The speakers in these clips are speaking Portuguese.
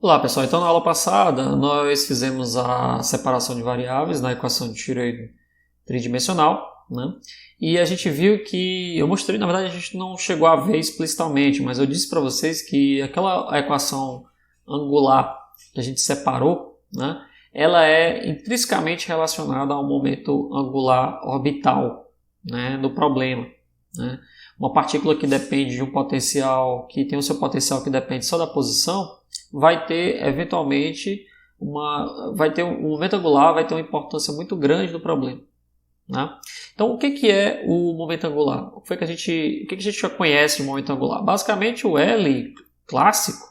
Olá pessoal, então na aula passada nós fizemos a separação de variáveis na equação de Schrödinger tridimensional, né? E a gente viu que, eu mostrei, na verdade a gente não chegou a ver explicitamente, mas eu disse para vocês que aquela equação angular que a gente separou, né, ela é intrinsecamente relacionada ao momento angular orbital, né, do problema, né? Uma partícula que depende de um potencial, que tem o seu potencial que depende só da posição, vai ter eventualmente um momento angular vai ter uma importância muito grande no problema, né? Então, o que é o momento angular? O que a gente já conhece de momento angular? Basicamente, o L clássico,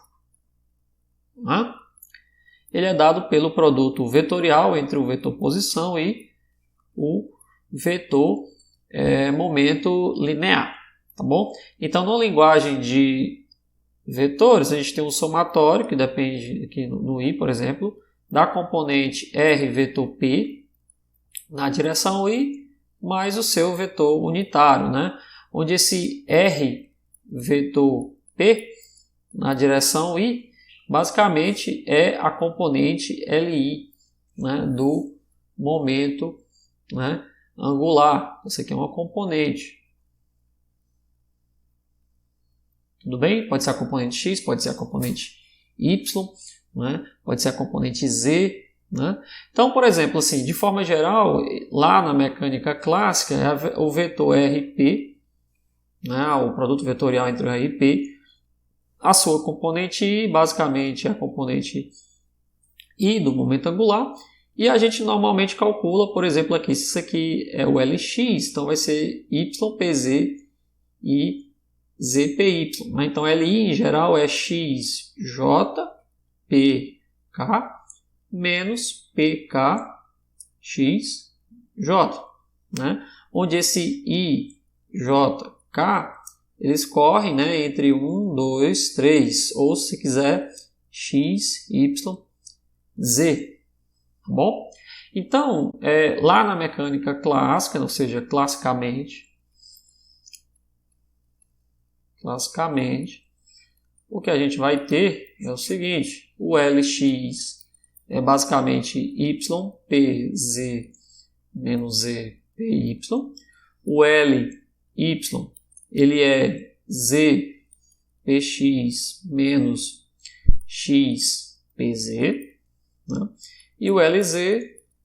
né? Ele é dado pelo produto vetorial entre o vetor posição e o vetor momento linear, tá bom? Então, na linguagem de vetores, a gente tem um somatório que depende aqui no I, por exemplo, da componente R vetor P na direção I mais o seu vetor unitário, né? Onde esse R vetor P na direção I basicamente é a componente LI, né, do momento, né, angular. Isso aqui é uma componente. Tudo bem? Pode ser a componente x, pode ser a componente y, né? Pode ser a componente z. Né? Então, por exemplo, assim, de forma geral, lá na mecânica clássica, é o vetor RP, né? O produto vetorial entre o R e P, a sua componente I, basicamente é a componente I do momento angular, e a gente normalmente calcula, por exemplo, aqui, se isso aqui é o Lx, então vai ser YPZ e ZPY. Então, LI em geral é XJPK menos PKXJ, né? Onde esse IJK eles correm, né, entre 1, 2, 3, ou se quiser X, Y, Z. Tá bom? Então, lá na mecânica clássica, ou seja, classicamente, o que a gente vai ter é o seguinte: o Lx é basicamente YPZ menos ZPY. O Ly ele é ZPX menos XPZ. Né? E o Lz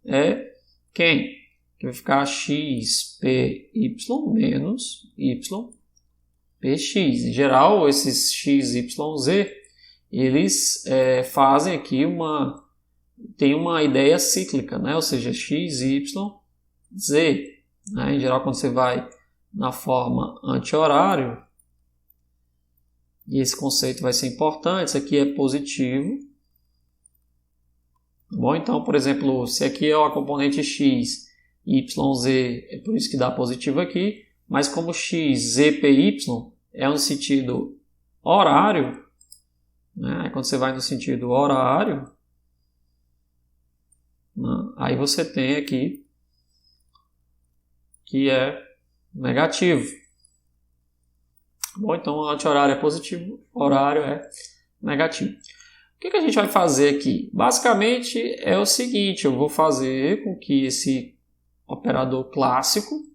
é quem? Que vai ficar XPY menos YPX. Em geral, esses x, y, z, eles fazem aqui tem uma ideia cíclica, né? Ou seja, x, y, z. Né? Em geral, quando você vai na forma anti-horário, e esse conceito vai ser importante, isso aqui é positivo. Bom, então, por exemplo, se aqui é a componente x, y, z, é por isso que dá positivo aqui, mas como x, z, p, y é no sentido horário, né? Quando você vai no sentido horário, né? Aí você tem aqui que é negativo. Bom, então anti-horário é positivo, horário é negativo. O que a gente vai fazer aqui? Basicamente é o seguinte: eu vou fazer com que esse operador clássico,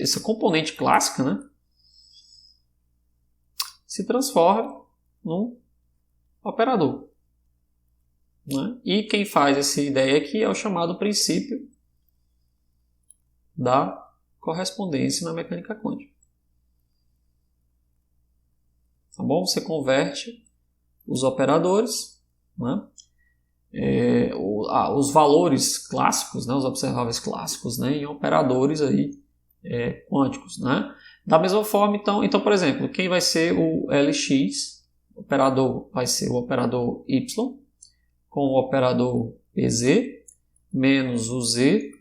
essa componente clássica, né, se transforme num operador. Né? E quem faz essa ideia aqui é o chamado princípio da correspondência na mecânica quântica. Tá bom? Você converte os operadores, né? Os valores clássicos, né? Os observáveis clássicos, né? Em operadores aí, quânticos. Né? Da mesma forma, então, por exemplo, quem vai ser o Lx? O operador vai ser o operador y, com o operador PZ, menos o Z,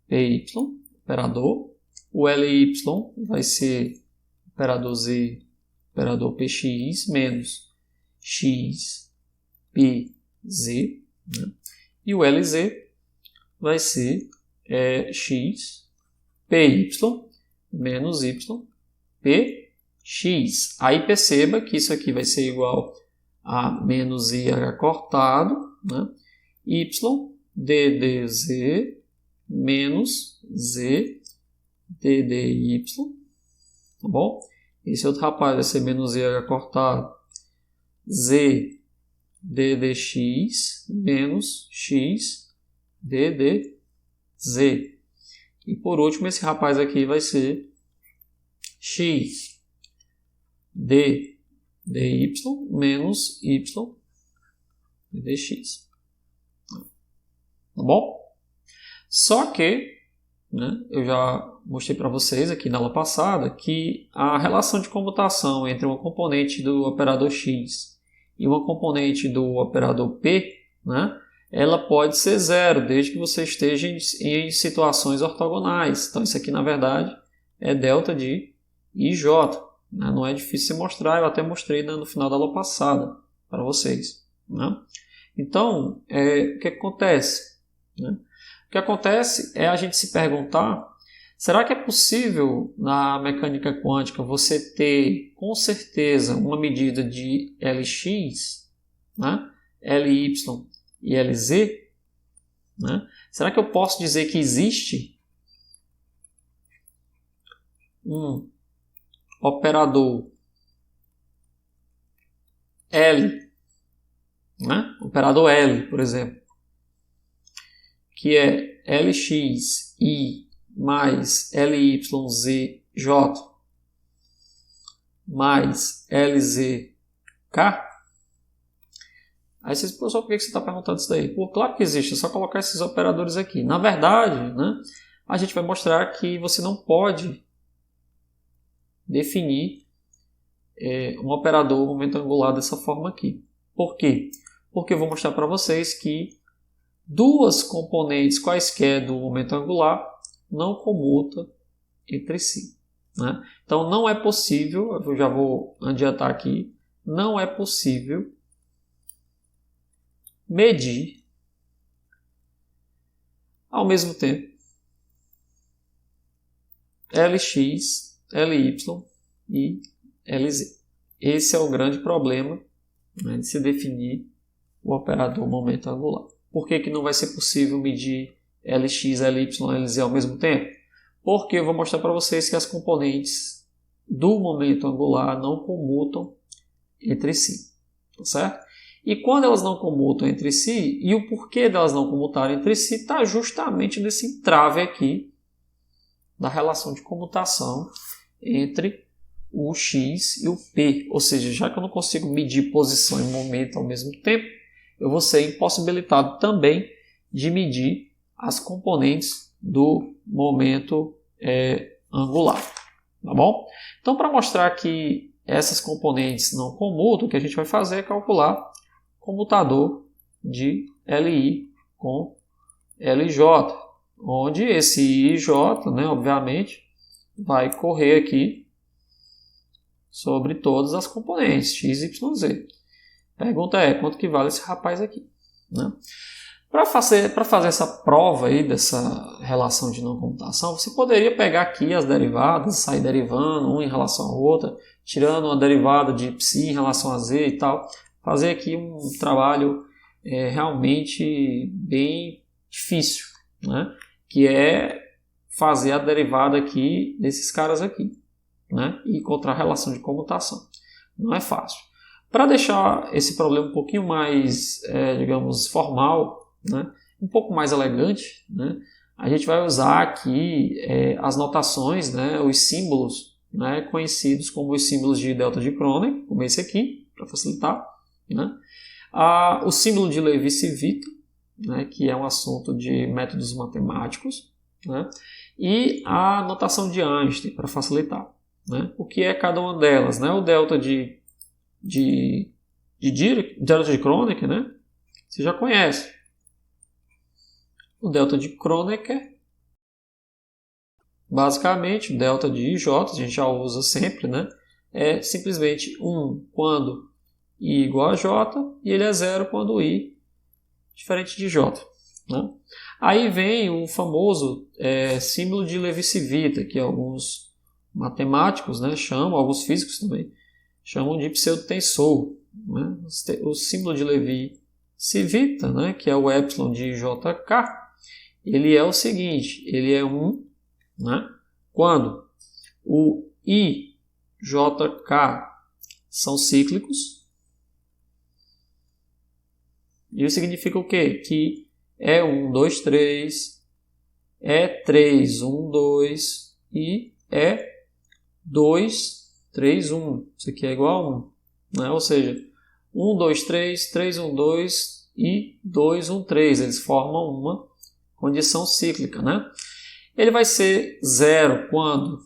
PY, operador. O Ly vai ser operador Z, operador PX, menos X, PZ. Né? E o Lz vai ser X, PY, menos Y, x. Aí perceba que isso aqui vai ser igual a menos IH cortado, né? Y ddz menos z ddy, tá bom? Esse outro rapaz vai ser menos IH cortado z ddx menos x ddz. E por último, esse rapaz aqui vai ser x dy menos y dx. Tá bom? Só que, né, eu já mostrei para vocês aqui na aula passada que a relação de comutação entre uma componente do operador x e uma componente do operador p, né, ela pode ser zero, desde que você esteja em situações ortogonais. Então, isso aqui, na verdade, é delta de IJ. Né? Não é difícil de mostrar, eu até mostrei no final da aula passada para vocês. Né? Então, o que acontece? Né? O que acontece é a gente se perguntar, será que é possível na mecânica quântica você ter com certeza uma medida de Lx, né? Ly e Lz? Né? Será que eu posso dizer que existe um operador L, né? Operador L, por exemplo, que é Lx i mais Lyzj mais Lzk? Aí vocês, professor, por que você está perguntando isso daí? Pô, claro que existe, é só colocar esses operadores aqui. Na verdade, né, a gente vai mostrar que você não pode definir um operador momento angular dessa forma aqui. Por quê? Porque eu vou mostrar para vocês que duas componentes quaisquer do momento angular não comutam entre si. Né? Então não é possível, eu já vou adiantar aqui, não é possível medir ao mesmo tempo Lx, Ly e Lz. Esse é o grande problema, né, de se definir o operador momento angular. Por que não vai ser possível medir Lx, Ly e Lz ao mesmo tempo? Porque eu vou mostrar para vocês que as componentes do momento angular não comutam entre si. Tá certo? E quando elas não comutam entre si, e o porquê delas não comutarem entre si está justamente nesse entrave aqui da relação de comutação entre o x e o p. Ou seja, já que eu não consigo medir posição e momento ao mesmo tempo, eu vou ser impossibilitado também de medir as componentes do momento angular. Tá bom? Então, para mostrar que essas componentes não comutam, o que a gente vai fazer é calcular o comutador de Li com Lj, onde esse IJ, né, obviamente, vai correr aqui sobre todas as componentes, x, y, z. A pergunta é, quanto que vale esse rapaz aqui? Né? Para fazer essa prova aí dessa relação de não comutação, você poderia pegar aqui as derivadas, sair derivando um em relação ao outro, tirando uma derivada de psi em relação a z e tal, fazer aqui um trabalho realmente bem difícil, né? Que é fazer a derivada aqui desses caras aqui, né? E encontrar a relação de comutação. Não é fácil. Para deixar esse problema um pouquinho mais, digamos, formal, né? Um pouco mais elegante, né? A gente vai usar aqui as notações, né? Os símbolos, né? Conhecidos como os símbolos de delta de Kronecker, como esse aqui, para facilitar, né? O símbolo de Levi-Civita, né? Que é um assunto de métodos matemáticos, né? E a notação de Einstein, para facilitar, né? O que é cada uma delas, né? O delta de delta de Kronecker, né? Você já conhece. O delta de Kronecker, basicamente, o delta de IJ, a gente já usa sempre, né? É simplesmente 1 quando I igual a J e ele é 0 quando I diferente de J. Né? Aí vem o famoso símbolo de Levi-Civita, que alguns matemáticos, né, chamam, alguns físicos também, chamam de pseudotensor. Né? O símbolo de Levi-Civita, né, que é o epsilon de JK, ele é o seguinte, ele é 1, né, quando o I, JK são cíclicos. Isso significa o quê? Que é 1, 2, 3, é 3, 1, 2 e é 2, 3, 1. Isso aqui é igual a 1. Né? Ou seja, 1, 2, 3, 3, 1, 2 e 2, 1, 3. Eles formam uma condição cíclica. Né? Ele vai ser 0 quando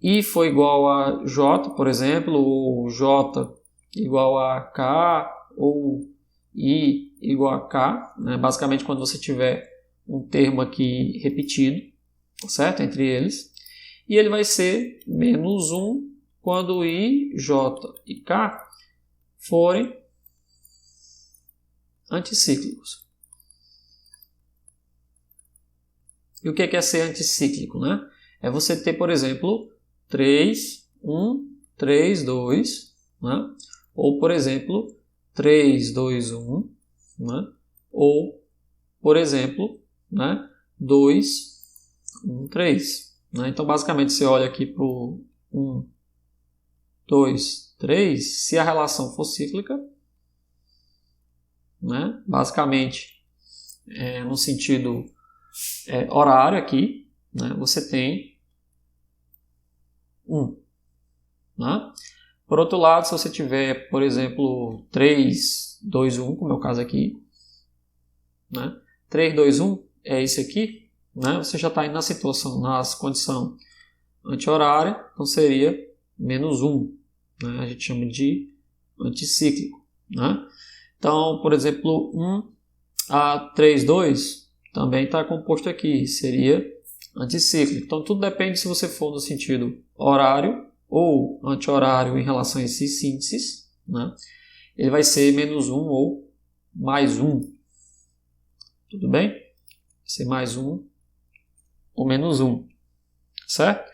I for igual a J, por exemplo, ou J igual a K, ou I igual a K. Né? Basicamente, quando você tiver um termo aqui repetido, certo? Entre eles. E ele vai ser menos 1 quando I, J e K forem anticíclicos. E o que é ser anticíclico? Né? É você ter, por exemplo, 3, 1, 3, 2, né? Ou, por exemplo, 3, 2, 1, né? Ou, por exemplo, né? 2, 1, 3. Né? Então, basicamente, você olha aqui para o 1, 2, 3, se a relação for cíclica, né? Basicamente, no sentido horário aqui, né? Você tem 1. Né? Por outro lado, se você tiver, por exemplo, 3, 2, 1, como é o caso aqui, né? 3, 2, 1 é esse aqui, né? Você já está indo na situação, na condição anti-horária, então seria menos 1. Né? A gente chama de anticíclico. Né? Então, por exemplo, 1 a 3, 2 também está composto aqui, seria anticíclico. Então, tudo depende se você for no sentido horário ou anti-horário em relação a esses índices. Né? Ele vai ser menos 1 ou mais 1. Tudo bem? Vai ser mais 1 ou menos 1. Certo?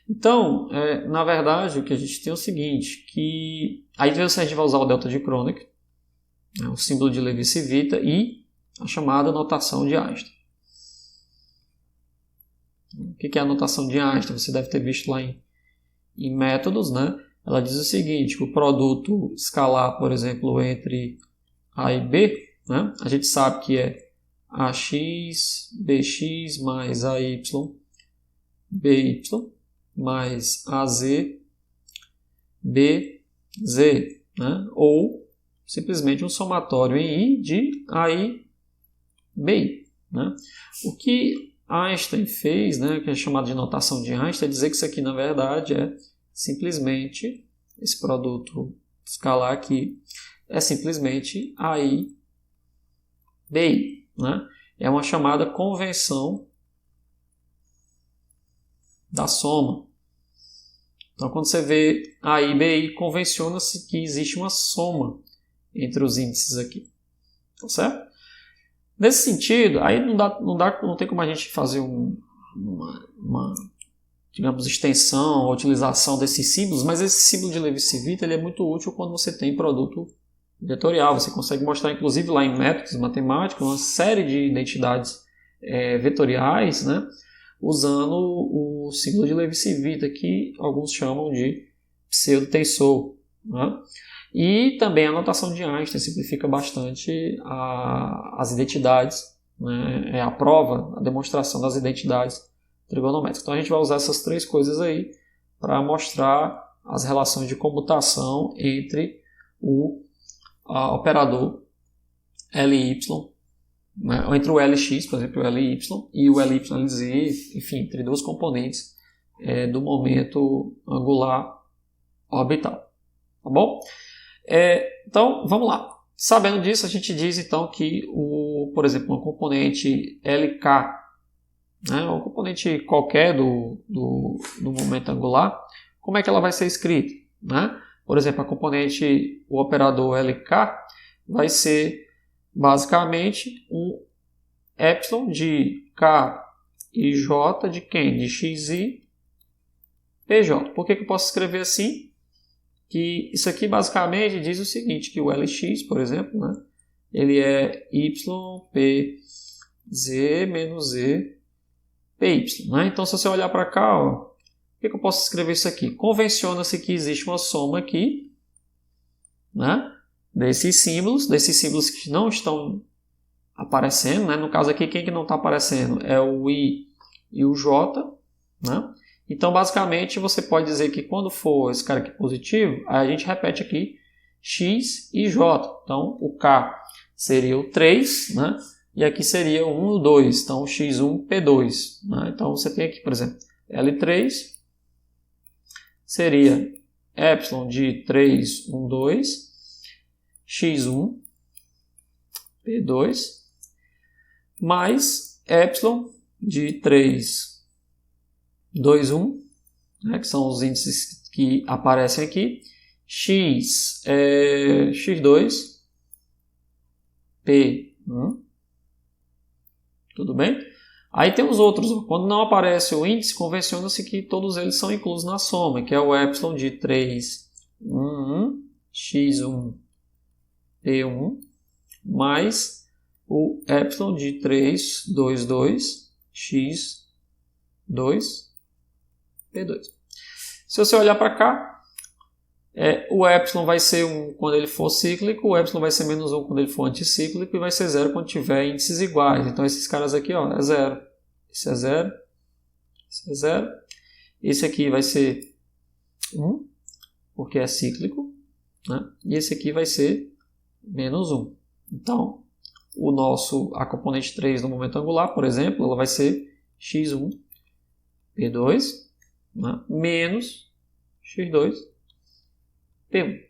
Então, na verdade, o que a gente tem é o seguinte, que aí a gente vai usar o delta de Kronecker, né, o símbolo de Levi-Civita e a chamada notação de Einstein. O que é a notação de Einstein? Você deve ter visto lá em métodos, né? Ela diz o seguinte, que o produto escalar, por exemplo, entre A e B, né? A gente sabe que é AX, BX mais AY, BY, mais AZ, BZ, né? Ou simplesmente um somatório em I de AI, BI. Né? O que Einstein fez, né, que é chamado de notação de Einstein, é dizer que isso aqui na verdade é simplesmente, esse produto escalar aqui, é simplesmente AI, BI. Né? É uma chamada convenção da soma. Então, quando você vê A e BI, convenciona-se que existe uma soma entre os índices aqui. Tá certo? Nesse sentido, aí não tem como a gente fazer uma digamos, extensão ou utilização desses símbolos, mas esse símbolo de Levi-Civita ele é muito útil quando você tem produto vetorial. Você consegue mostrar, inclusive, lá em métodos matemáticos, uma série de identidades vetoriais, né? Usando o símbolo de Levi-Civita, que alguns chamam de pseudotensor. Né? E também a notação de Einstein simplifica bastante as identidades, né? A prova, a demonstração das identidades trigonométricas. Então a gente vai usar essas três coisas aí para mostrar as relações de comutação entre o operador LY, né, ou entre o LX, por exemplo, o LY e o LYZ, enfim, entre duas componentes do momento angular orbital. Tá bom? Então, vamos lá. Sabendo disso, a gente diz então que, por exemplo, uma componente LK, né, uma componente qualquer do momento angular, como é que ela vai ser escrita? Né? Por exemplo, a componente, o operador LK, vai ser basicamente um epsilon de K e j de quem? De xi, pj. Por que eu posso escrever assim? Que isso aqui basicamente diz o seguinte, que o Lx, por exemplo, né, ele é ypz menos z py. Né? Então, se você olhar para cá, ó, por que eu posso escrever isso aqui? Convenciona-se que existe uma soma aqui, né, desses símbolos que não estão aparecendo. Né? No caso aqui, quem que não está aparecendo é o i e o j. Né? Então, basicamente, você pode dizer que quando for esse cara aqui positivo, aí a gente repete aqui x e j. Então, o k seria o 3, né? E aqui seria o 1 e o 2. Então, x1, p2. Né? Então, você tem aqui, por exemplo, L3 seria epsilon de 3, 1, 2, x1, p2, mais epsilon de 3, 2, 1, né, que são os índices que aparecem aqui, x é x2, p1, tudo bem? Aí tem os outros, quando não aparece o índice, convenciona-se que todos eles são inclusos na soma, que é o epsilon de 3, 1, 1, x1, p1, mais o epsilon de 3, 2, 2, x2, p2. Se você olhar para cá, o epsilon vai ser 1 quando ele for cíclico, o epsilon vai ser menos 1 quando ele for anticíclico e vai ser 0 quando tiver índices iguais. Então esses caras aqui, ó, é 0. Esse é 0, esse é 0. Esse aqui vai ser 1, porque é cíclico, né? E esse aqui vai ser menos 1. Então, a componente 3 do momento angular, por exemplo, ela vai ser x1, p2, né, menos x2, p1.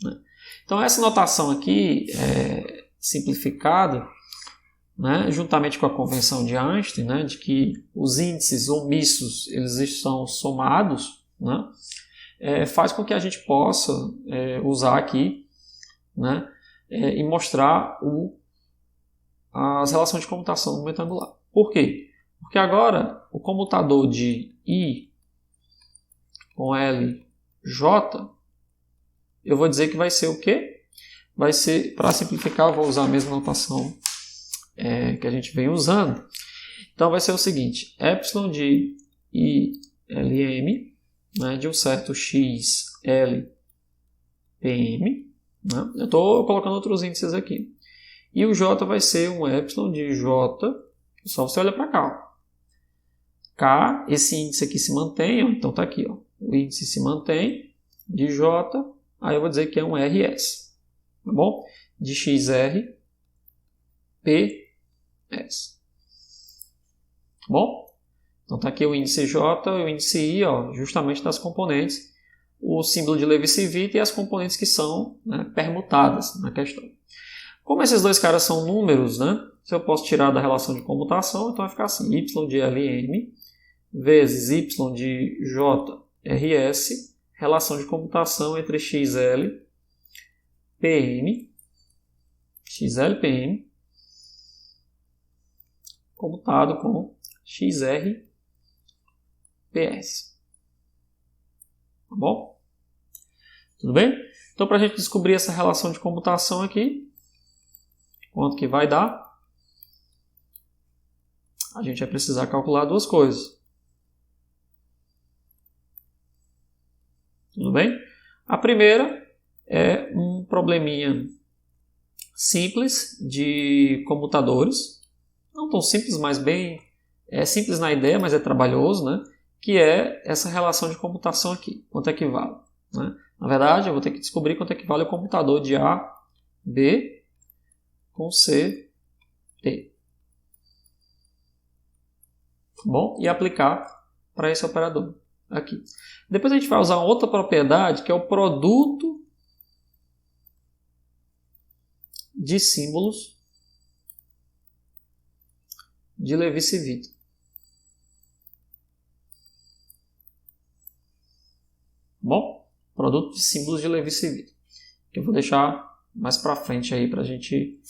Né? Então, essa notação aqui, simplificada, né, juntamente com a convenção de Einstein, né, de que os índices omissos eles estão somados, né, faz com que a gente possa usar aqui, né, e mostrar as relações de comutação no momento angular. Por quê? Porque agora o comutador de I com LJ, eu vou dizer que vai ser o quê? Vai ser, para simplificar, eu vou usar a mesma notação que a gente vem usando. Então vai ser o seguinte, epsilon de ILM, né, de um certo XLPM, né? Eu estou colocando outros índices aqui. E o J vai ser um epsilon de J, só você olha para cá. Ó. K, esse índice aqui se mantém, ó, então está aqui. Ó, o índice se mantém de J, aí eu vou dizer que é um RS. Tá bom? De XR, PS. Tá bom? Então está aqui o índice J e o índice I, ó, justamente das componentes, o símbolo de Levi-Civita e as componentes que são, né, permutadas na questão. Como esses dois caras são números, né, se eu posso tirar da relação de comutação, então vai ficar assim, y de LM vezes y de JRS, relação de comutação entre XL, PM, comutado com XR, PS. Tá bom? Tudo bem? Então, para a gente descobrir essa relação de comutação aqui, quanto que vai dar, a gente vai precisar calcular duas coisas. Tudo bem? A primeira é um probleminha simples de comutadores. Não tão simples, mas bem... É simples na ideia, mas é trabalhoso, né? Que é essa relação de comutação aqui. Quanto é que vale? Né? Na verdade, eu vou ter que descobrir quanto é que vale o computador de A, B com C, T. Bom? E aplicar para esse operador aqui. Depois a gente vai usar outra propriedade, que é o produto de símbolos de Levi-Civita. Bom? Produto de símbolos de Levi-Civita. Que eu vou deixar mais para frente aí para a gente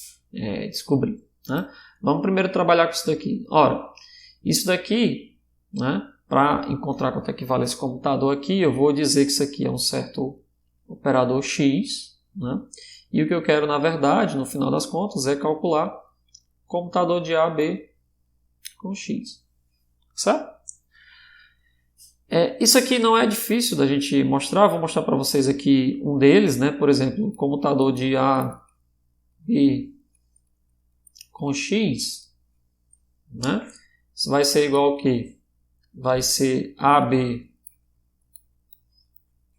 descobrir. Né? Vamos primeiro trabalhar com isso daqui. Ora, Isso daqui, né, para encontrar quanto é que vale esse computador aqui, eu vou dizer que isso aqui é um certo operador x, né, e o que eu quero, na verdade, no final das contas, é calcular o computador de A, B com x. Certo? Isso aqui não é difícil da gente mostrar. Vou mostrar para vocês aqui um deles, né? Por exemplo, o comutador de A, B com x, né? Isso vai ser igual ao quê? Vai ser AB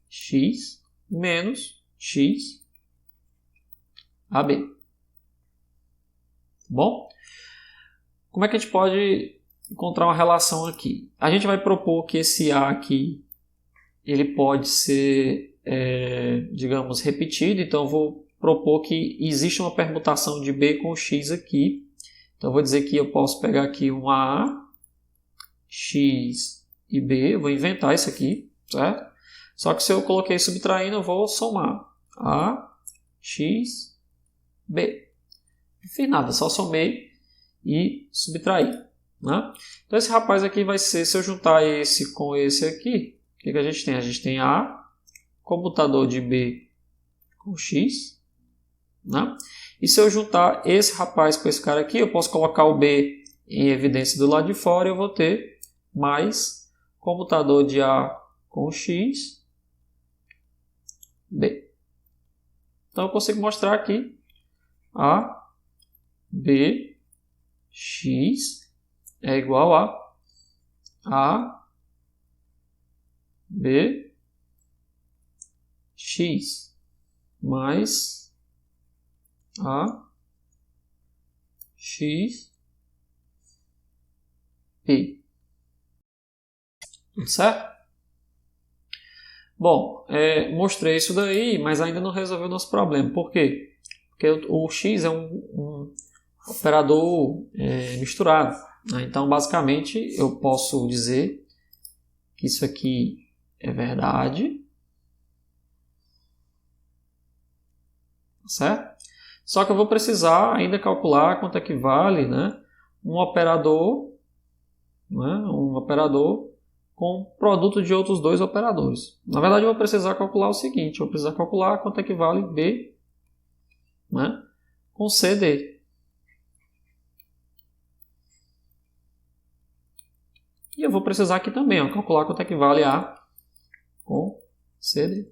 x menos x AB. Bom, como é que a gente pode encontrar uma relação aqui? A gente vai propor que esse A aqui ele pode ser, digamos, repetido. Então, eu vou propor que existe uma permutação de B com x aqui. Então, eu vou dizer que eu posso pegar aqui um A, x e B. Eu vou inventar isso aqui, certo? Só que se eu coloquei subtraindo, eu vou somar A, x, B. Não fiz nada, só somei e subtraí. Né? Então, esse rapaz aqui vai ser, se eu juntar esse com esse aqui, o que a gente tem? A gente tem A, computador de B com x. Né? E se eu juntar esse rapaz com esse cara aqui, eu posso colocar o B em evidência do lado de fora e eu vou ter mais computador de A com x, B. Então, eu consigo mostrar aqui A, B, x é igual a B, x mais A, x, B. Tudo certo? Bom, mostrei isso daí, mas ainda não resolveu o nosso problema. Por quê? Porque o x é um operador misturado. Né? Então, basicamente, eu posso dizer que isso aqui é verdade. Certo? Só que eu vou precisar ainda calcular quanto é que vale, né, um operador com produto de outros dois operadores. Na verdade, eu vou precisar calcular o seguinte, eu vou precisar calcular quanto é que vale B, né, com CD. E eu vou precisar aqui também, ó, calcular quanto é que vale A com CD.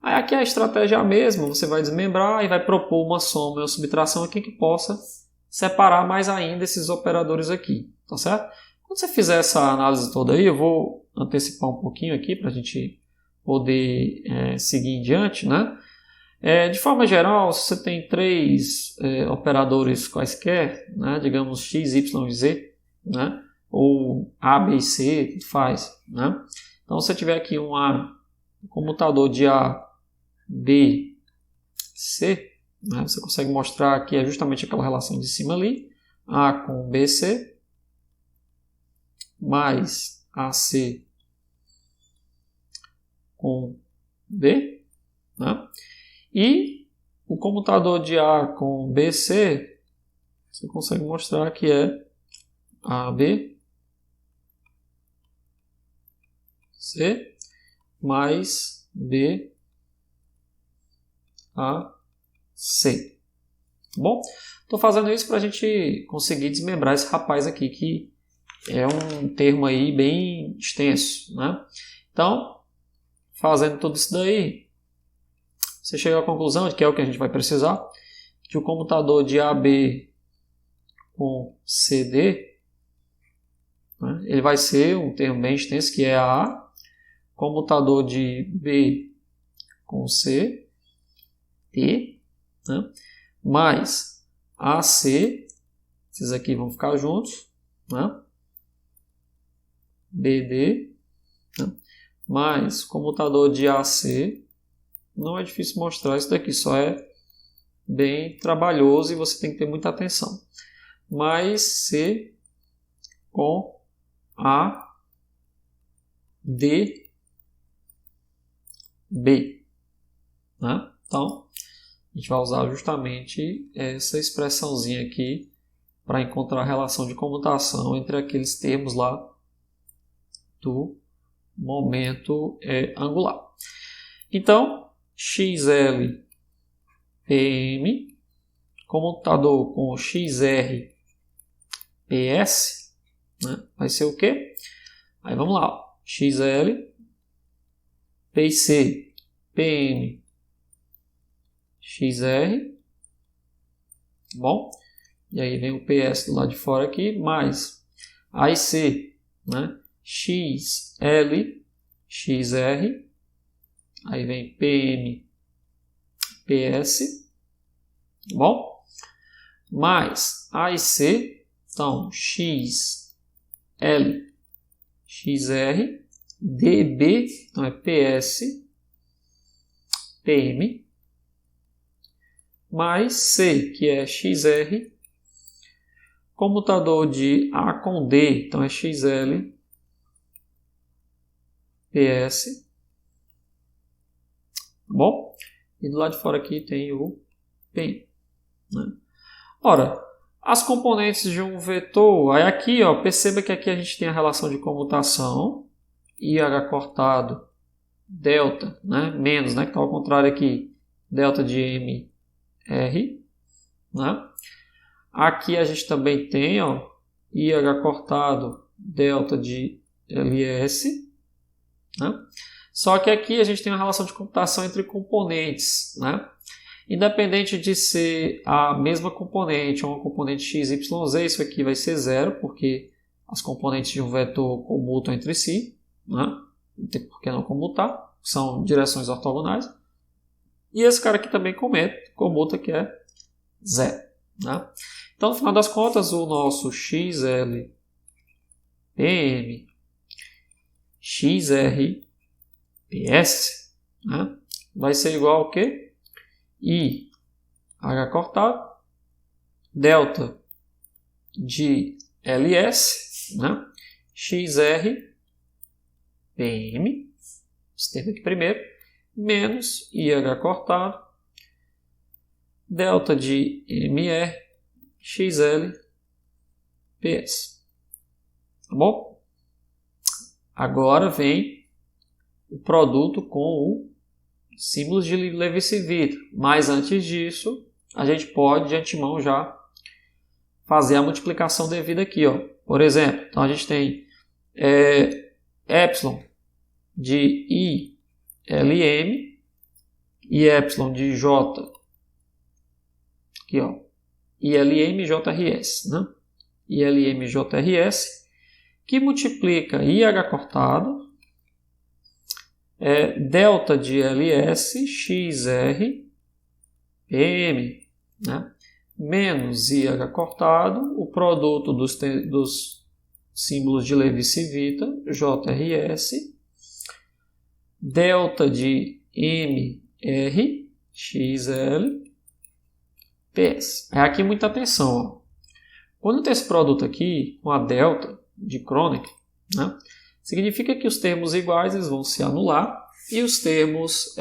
Aí aqui a estratégia é a mesma, você vai desmembrar e vai propor uma soma e uma subtração aqui que possa separar mais ainda esses operadores aqui, tá certo? Quando você fizer essa análise toda aí, eu vou antecipar um pouquinho aqui para a gente poder seguir em diante, né? De forma geral, se você tem três operadores quaisquer, né, digamos x, y e z, né, ou A, B e C, tudo faz. Né? Então, se você tiver aqui um comutador de A, B, C, né, você consegue mostrar que é justamente aquela relação de cima ali, A com BC, mais AC com B, né? E o comutador de A com BC, você consegue mostrar que é AB, C, mais B, A, C. Bom, estou fazendo isso para a gente conseguir desmembrar esse rapaz aqui, que é um termo aí bem extenso, né? Então, fazendo tudo isso daí, você chega à conclusão de que é o que a gente vai precisar, que o comutador de AB com CD, né, ele vai ser um termo bem extenso, que é A, comutador de B com C, T, né, mais AC, esses aqui vão ficar juntos, né, BD, né, mais comutador de AC, não é difícil mostrar, isso daqui só é bem trabalhoso e você tem que ter muita atenção. Mais C com A, D, B. Né? Então, a gente vai usar justamente essa expressãozinha aqui para encontrar a relação de comutação entre aqueles termos lá do momento angular. Então, XL PM, comutador com XR PS, né? Vai ser o quê? Aí vamos lá, ó. XL, PC, PM, XR, bom? E aí vem o PS do lado de fora aqui, mais AIC, né? XL, XR, aí vem PM, PS, bom? Mais AIC, então XL, XR, DB, então é PS, PM, mais C, que é XR, comutador de A com D, então é XL, PS, bom? E do lado de fora aqui tem o PM, né? Ora, as componentes de um vetor, aí aqui, ó, perceba que aqui a gente tem a relação de comutação, IH cortado, delta, né, menos, né, que está ao contrário aqui, delta de MR, né? Aqui a gente também tem, ó, IH cortado, delta de LS, né? Só que aqui a gente tem uma relação de computação entre componentes, né? Independente de ser a mesma componente ou uma componente x, y, z, isso aqui vai ser zero, porque as componentes de um vetor comutam entre si, né? Não tem por que não comutar, são direções ortogonais. E esse cara aqui também comuta, que é zero, né? Então, no final das contas, o nosso XL PM, XR PS, né, vai ser igual ao quê? I H cortado, delta de LS, né, XR PM, esse termo aqui primeiro, menos IH cortado, delta de MR, XL, PS. Tá bom? Agora vem o produto com o símbolo de Levi-Civita. Mas antes disso, a gente pode de antemão já fazer a multiplicação devida aqui, ó. Por exemplo, então a gente tem epsilon de ILM e epsilon de J, aqui, ó, ILM JRS, né? ILM JRS, que multiplica IH cortado, delta de LS, XR, PM, né? Menos IH cortado, o produto dos símbolos de Levi-Civita, JRS, delta de MR, XL, PS. Aqui muita atenção, ó. Quando tem esse produto aqui, com a delta de Kronecker, né, significa que os termos iguais eles vão se anular e os termos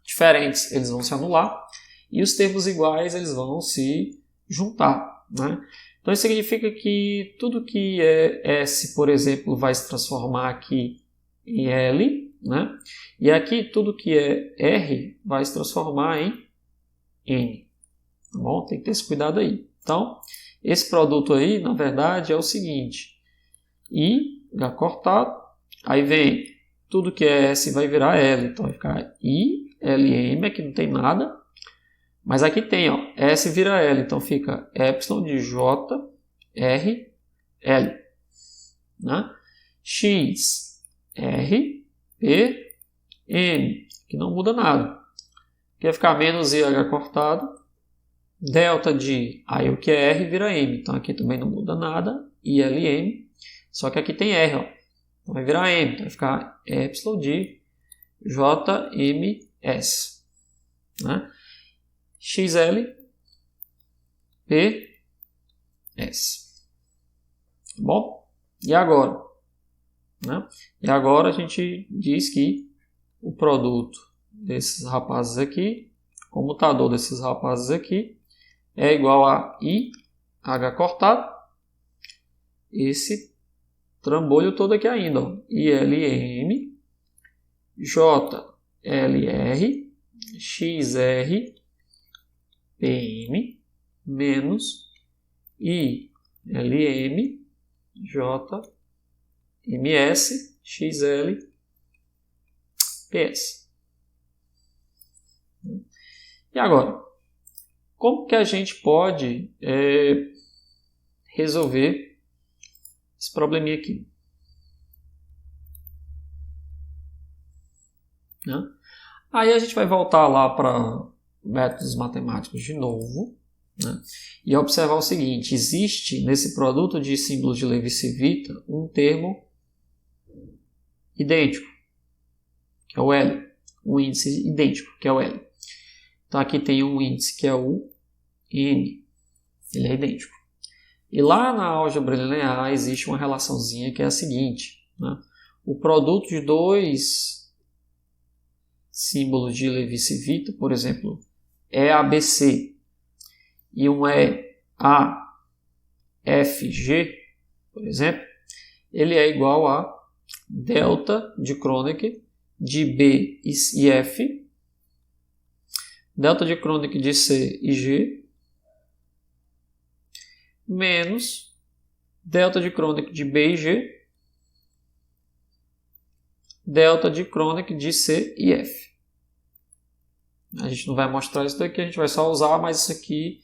diferentes eles vão se anular e os termos iguais eles vão se juntar, né? Então isso significa que tudo que é S, por exemplo, vai se transformar aqui em L, né? E aqui tudo que é R vai se transformar em N. Tá bom? Tem que ter esse cuidado aí. Então, esse produto aí, na verdade, é o seguinte. IH cortado, aí vem tudo que é S vai virar L. Então, vai ficar ILM, aqui não tem nada. Mas aqui tem, ó, S vira L. Então, fica epsilon de J, R, L. Né? X, R, P, M. Que não muda nada. Aqui vai ficar menos IH cortado. Delta de, aí o que é R vira M, então aqui também não muda nada, ILM, só que aqui tem R, ó, então vai virar M, então vai ficar epsilon de JMS, né? XL, PS, tá bom? E agora? Né? E agora a gente diz que o produto desses rapazes aqui, comutador desses rapazes aqui, é igual a I, H cortado, esse trambolho todo aqui ainda, ó, ILM, JLR, XR, PM, menos ILM, JMS, XL, PS. E agora, como que a gente pode resolver esse probleminha aqui? Né? Aí a gente vai voltar lá para métodos matemáticos de novo, né? E observar o seguinte: existe nesse produto de símbolos de Levi-Civita um termo idêntico, que é o L, um índice idêntico, que é o L. Então aqui tem um índice que é o N, ele é idêntico. E lá na álgebra linear existe uma relaçãozinha que é a seguinte, né? O produto de dois símbolos de Levi-Civita, por exemplo, EABC e um EAFG, por exemplo, ele é igual a delta de Kronecker de B e F, delta de Kronecker de C e G, menos delta de Kronecker de B e G, delta de Kronecker de C e F. A gente não vai mostrar isso daqui, a gente vai só usar, mas isso aqui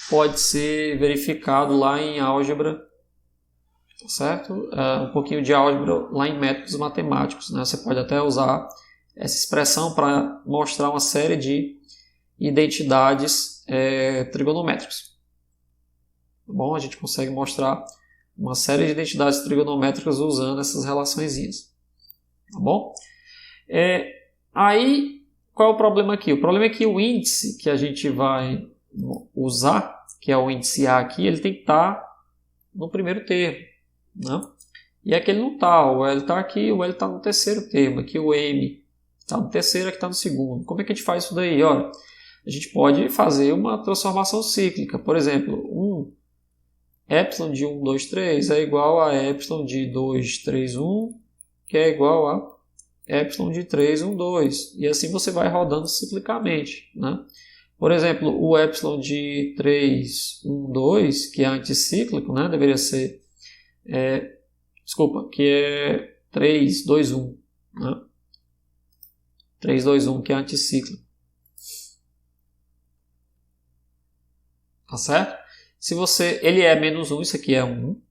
pode ser verificado lá em álgebra, certo? Um pouquinho de álgebra lá em métodos matemáticos, né? Você pode até usar essa expressão para mostrar uma série de identidades trigonométricas. Bom, a gente consegue mostrar uma série de identidades trigonométricas usando essas relaçõezinhas. Tá bom? Aí, qual é o problema aqui? O problema é que o índice que a gente vai usar, que é o índice A aqui, ele tem que estar no primeiro termo, né? E aqui ele não está, o L está aqui, o L está no terceiro termo, aqui o M está no terceiro, aqui está no segundo. Como é que a gente faz isso daí? Olha, a gente pode fazer uma transformação cíclica. Por exemplo, epsilon de 1, 2, 3 é igual a epsilon de 2, 3, 1, que é igual a epsilon de 3, 1, 2. E assim você vai rodando ciclicamente, né? Por exemplo, o epsilon de 3, 1, 2, que é anticíclico, né? Deveria ser... que é 3, 2, 1. Né? 3, 2, 1, que é anticíclico. Tá certo? Se ele é menos 1, isso aqui é 1.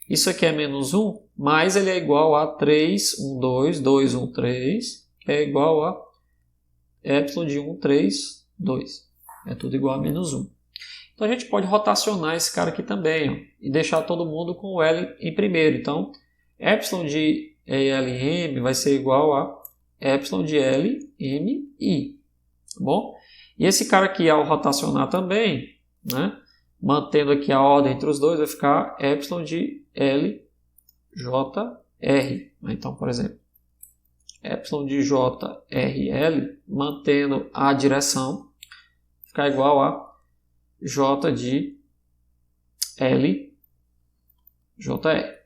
Isso aqui é menos 1, mas ele é igual a 3, 1, 2, 2, 1, 3, que é igual a epsilon de 1, 3, 2. É tudo igual a menos 1. Então a gente pode rotacionar esse cara aqui também, ó, e deixar todo mundo com o L em primeiro. Então, epsilon de LM vai ser igual a epsilon de LMI. Tá bom? E esse cara aqui, ao rotacionar também, né, mantendo aqui a ordem entre os dois, vai ficar epsilon de LJR. Então, por exemplo, epsilon de JRL, mantendo a direção, ficar igual a J de L JR. Tá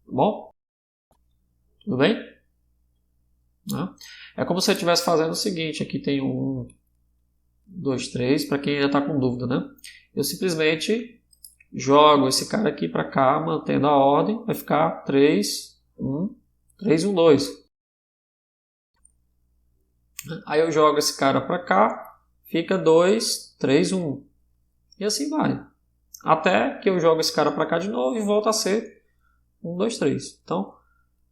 bom? Tudo bem? É como se você estivesse fazendo o seguinte, aqui tem 1, 2, 3, para quem ainda está com dúvida, né? Eu simplesmente jogo esse cara aqui para cá, mantendo a ordem, vai ficar 3, 1, 3, 1, 2. Aí eu jogo esse cara para cá, fica 2, 3, 1. E assim vai. Até que eu jogo esse cara para cá de novo e volta a ser 1, 2, 3. Então,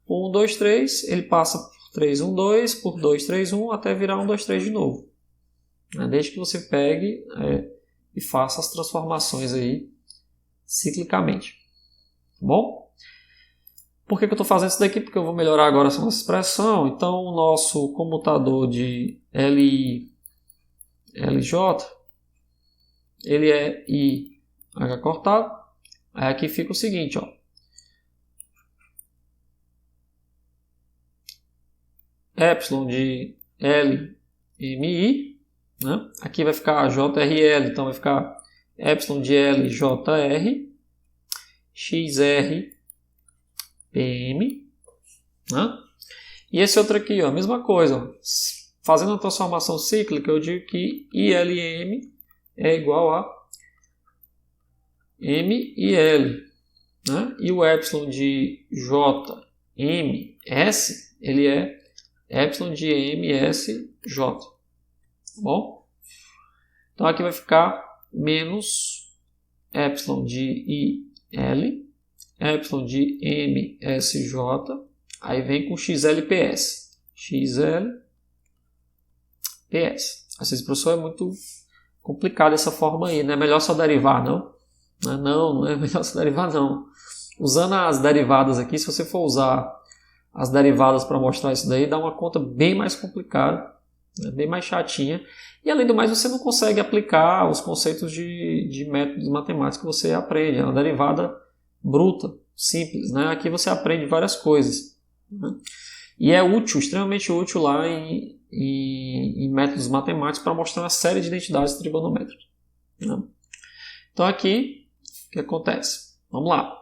1, 2, 3, ele passa por 3, 1, 2, por 2, 3, 1, até virar 1, 2, 3 de novo. Desde que você pegue e faça as transformações aí ciclicamente. Tá bom? Por que eu estou fazendo isso daqui? Porque eu vou melhorar agora essa nossa expressão. Então, o nosso comutador de LI, LJ, ele é IH cortado. Aí aqui fica o seguinte, ó. Epsilon de LMI né? Aqui vai ficar JRL, então vai ficar epsilon de L JR, XR PM, né? E esse outro aqui, ó, a mesma coisa, ó. Fazendo a transformação cíclica, eu digo que ILM é igual a MIL, né? E o epsilon de JMS, ele é epsilon de MSJ, tá bom? Então aqui vai ficar menos epsilon de IL, epsilon de MSJ, aí vem com XLPS. XLPS. Esse professor é muito complicado essa forma aí, não é melhor só derivar, não? Não é melhor só derivar, não. Usando as derivadas aqui, se você for usar as derivadas para mostrar isso daí, dá uma conta bem mais complicada, né? Bem mais chatinha. E além do mais, você não consegue aplicar os conceitos de métodos matemáticos que você aprende. É uma derivada bruta, simples, né? Aqui você aprende várias coisas, né? E é útil, extremamente útil lá em métodos matemáticos para mostrar uma série de identidades trigonométricas, né? Então aqui, o que acontece? Vamos lá.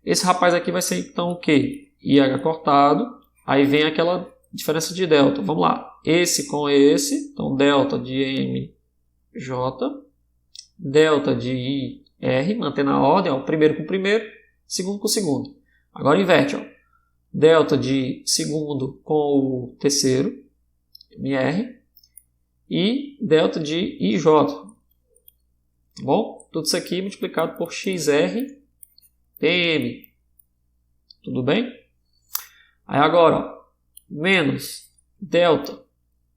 Esse rapaz aqui vai ser então o quê? IH cortado, aí vem aquela diferença de delta. Vamos lá. Esse com esse, então delta de MJ, delta de IR, mantendo a ordem, ó, o primeiro com o primeiro, segundo com o segundo. Agora inverte, ó. Delta de segundo com o terceiro, MR, e delta de IJ. Tá bom? Tudo isso aqui multiplicado por XR PM. Tudo bem? Aí agora, ó, menos delta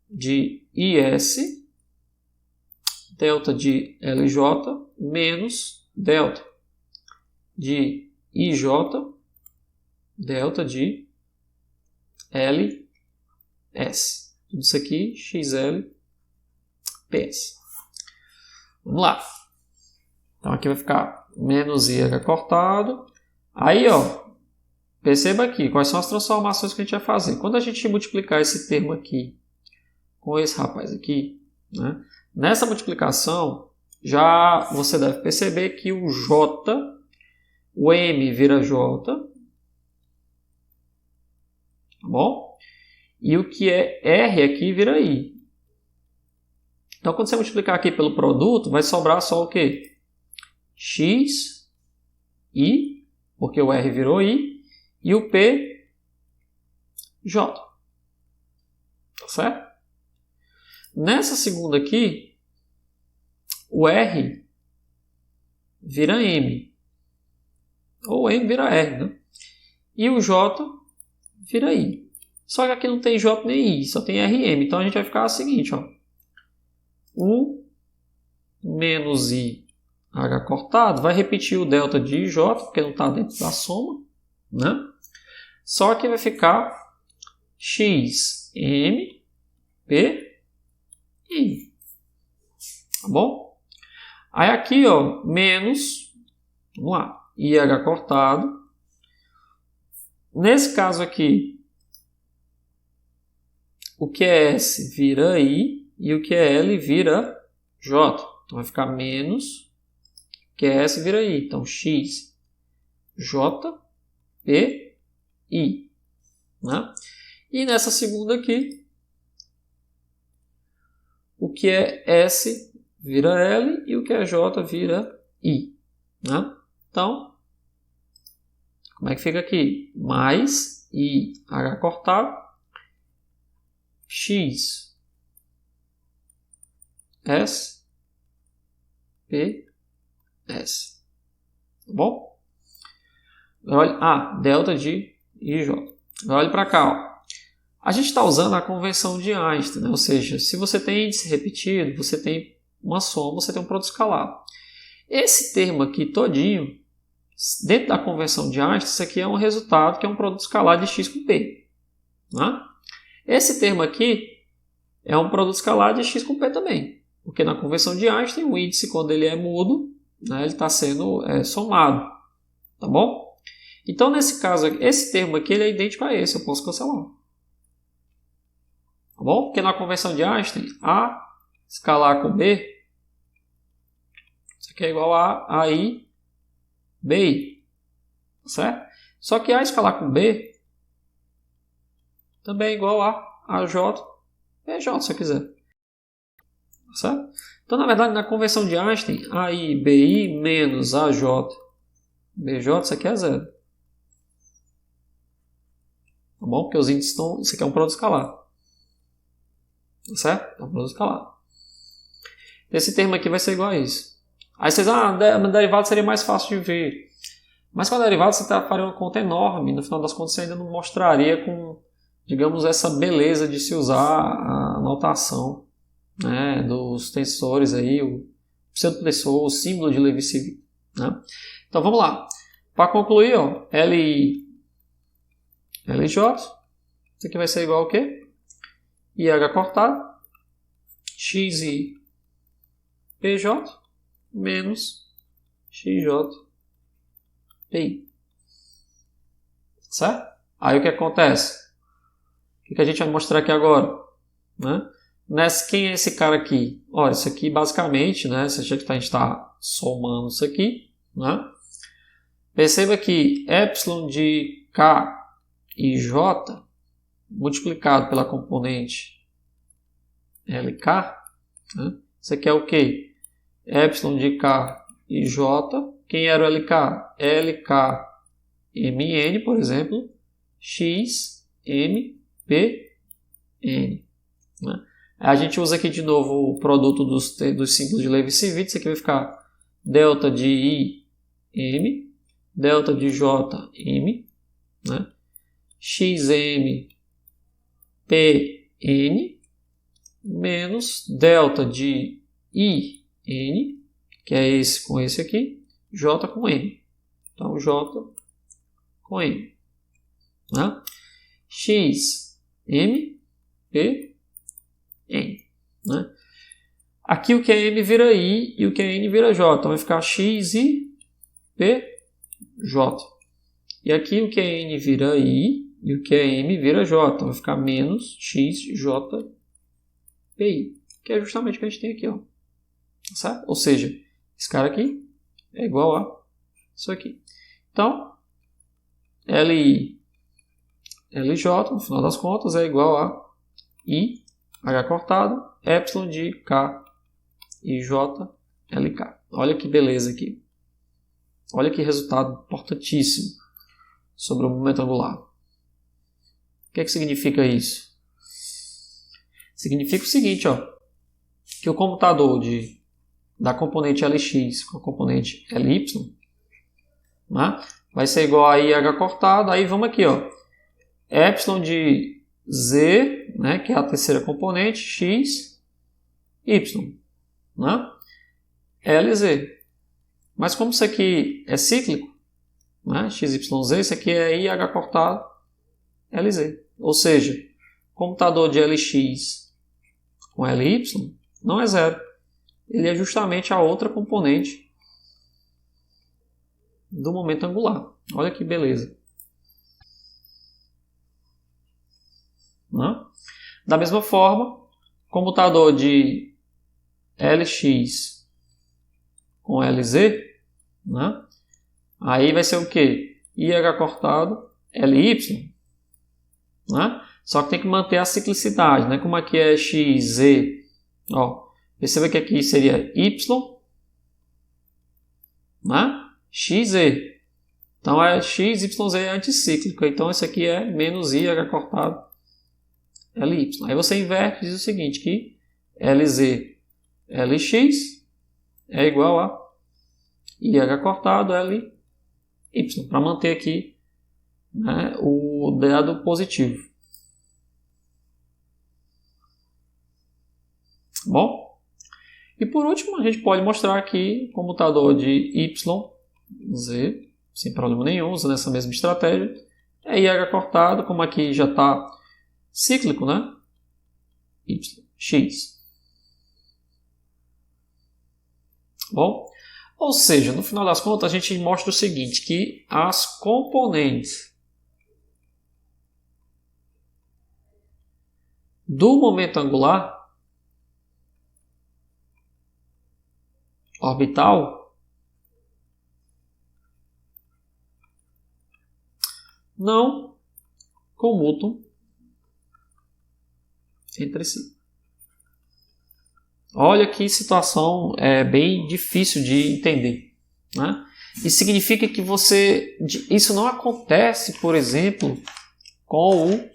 de IS, delta de LJ, menos delta de IJ, delta de LS. Tudo isso aqui, XL, PS. Vamos lá. Então aqui vai ficar menos IH cortado. Aí, ó, perceba aqui quais são as transformações que a gente vai fazer. Quando a gente multiplicar esse termo aqui com esse rapaz aqui, né, nessa multiplicação, já você deve perceber que o J, o M vira J, tá bom? E o que é R aqui vira I. Então, quando você multiplicar aqui pelo produto, vai sobrar só o quê? X, I, porque o R virou I, e o P, J. Tá certo? Nessa segunda aqui, o R vira M. Ou M vira R, né? E o J vira I. Só que aqui não tem J nem I, só tem RM. Então a gente vai ficar o seguinte, ó. U menos I H cortado vai repetir o delta de IJ, porque não está dentro da soma, né? Só que vai ficar X, M, P, I. Tá bom? Aí aqui, ó, menos, vamos lá, IH cortado. Nesse caso aqui, o que é S vira I e o que é L vira J. Então vai ficar menos, o que é S vira I. Então X, J, P, I. Né? E nessa segunda aqui, o que é S vira L e o que é J vira I. Né? Então, como é que fica aqui? Mais IH cortado, X, S, P, S. Tá bom? Olha, delta de IJ. Olha para cá. Ó. A gente está usando a convenção de Einstein, né? Ou seja, se você tem índice repetido, você tem uma soma, você tem um produto escalar. Esse termo aqui todinho, dentro da convenção de Einstein, isso aqui é um resultado que é um produto escalar de x com p. Né? Esse termo aqui é um produto escalar de x com p também. Porque na convenção de Einstein, o índice, quando ele é mudo, né, ele está sendo somado. Tá bom? Então, nesse caso, esse termo aqui ele é idêntico a esse. Eu posso cancelar. Tá bom? Porque na convenção de Einstein, A escalar com B, isso aqui é igual a AI, BI, certo? Só que A escalar com B também é igual a AJ, BJ, se eu quiser. Certo? Então, na verdade, na conversão de Einstein, AI, BI menos AJ, BJ, isso aqui é zero. Tá bom? Porque os índices estão... Isso aqui é um produto escalar. Tá certo? É um produto escalar. Esse termo aqui vai ser igual a isso. Aí vocês, derivado seria mais fácil de ver. Mas com a derivada você faria uma conta enorme. No final das contas você ainda não mostraria com, digamos, essa beleza de se usar a notação, né, dos tensores aí, o pseudotensor, o símbolo de Levi-Civil, né? Então vamos lá. Para concluir, ó, LI, LJ, isso aqui vai ser igual ao quê? IH cortado, XI, PJ, menos XJ, PI. Certo? Aí o que acontece? O que a gente vai mostrar aqui agora? Né? Quem é esse cara aqui? Olha, isso aqui basicamente, né? Você acha que a gente está somando isso aqui, né? Perceba que epsilon de K e J multiplicado pela componente LK, né? Isso aqui é o que? Epsilon de K e J. Quem era o LK? LK MN, por exemplo, X M P N, né? A gente usa aqui de novo o produto dos símbolos de Levi-Civil. Isso aqui vai ficar delta de I M, delta de J M, né? XM PN menos delta de IN, que é esse com esse aqui, J com M. Então, J com M, né? X M P N, né? Aqui o que é M vira I e o que é N vira J. Então vai ficar X I P J. E aqui o que é N vira I e o que é M vira J. Então vai ficar menos X J P I, que é justamente o que a gente tem aqui, ó. Certo? Ou seja, esse cara aqui é igual a isso aqui. Então, LI LJ, no final das contas, é igual a I H cortado, epsilon de K e J LK. Olha que beleza aqui. Olha que resultado importantíssimo sobre o momento angular. O que é que significa isso? Significa o seguinte, ó, que o comutador da componente Lx com a componente Ly, né, vai ser igual a IH cortado. Aí vamos aqui, ó, epsilon de Z, né, que é a terceira componente, X, Y, né, LZ. Mas como isso aqui é cíclico, né, XYZ, isso aqui é IH cortado, LZ. Ou seja, o comutador de Lx com Ly não é zero. Ele é justamente a outra componente do momento angular. Olha que beleza. Né? Da mesma forma, comutador de Lx com Lz, né? Aí vai ser o que? IH cortado Ly, né? Só que tem que manter a ciclicidade, né? Como aqui é XZ, ó, perceba que aqui seria Y, né? XZ. Então é XYZ é anticíclico, então esse aqui é menos IH cortado Ly. Aí você inverte e diz o seguinte, que LZ Lx é igual a IH cortado Ly, para manter aqui, né, o dado positivo. Bom, e por último a gente pode mostrar aqui o comutador de YZ, sem problema nenhum, usando essa mesma estratégia. É IH cortado, como aqui já está cíclico, né? X. Bom, ou seja, no final das contas a gente mostra o seguinte, que as componentes do momento angular orbital não comutam entre si. Olha que situação bem difícil de entender, né? Isso significa que isso não acontece, por exemplo, com o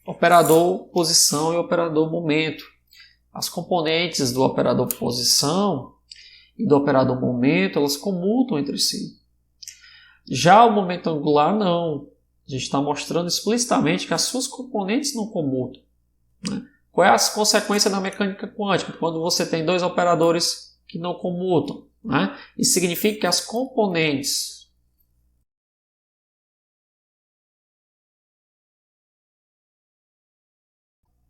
operador posição e operador momento. As componentes do operador posição e do operador momento, elas comutam entre si. Já o momento angular, não. A gente está mostrando explicitamente que as suas componentes não comutam, né? Qual é a consequência da mecânica quântica? Quando você tem dois operadores que não comutam, né? Isso significa que as componentes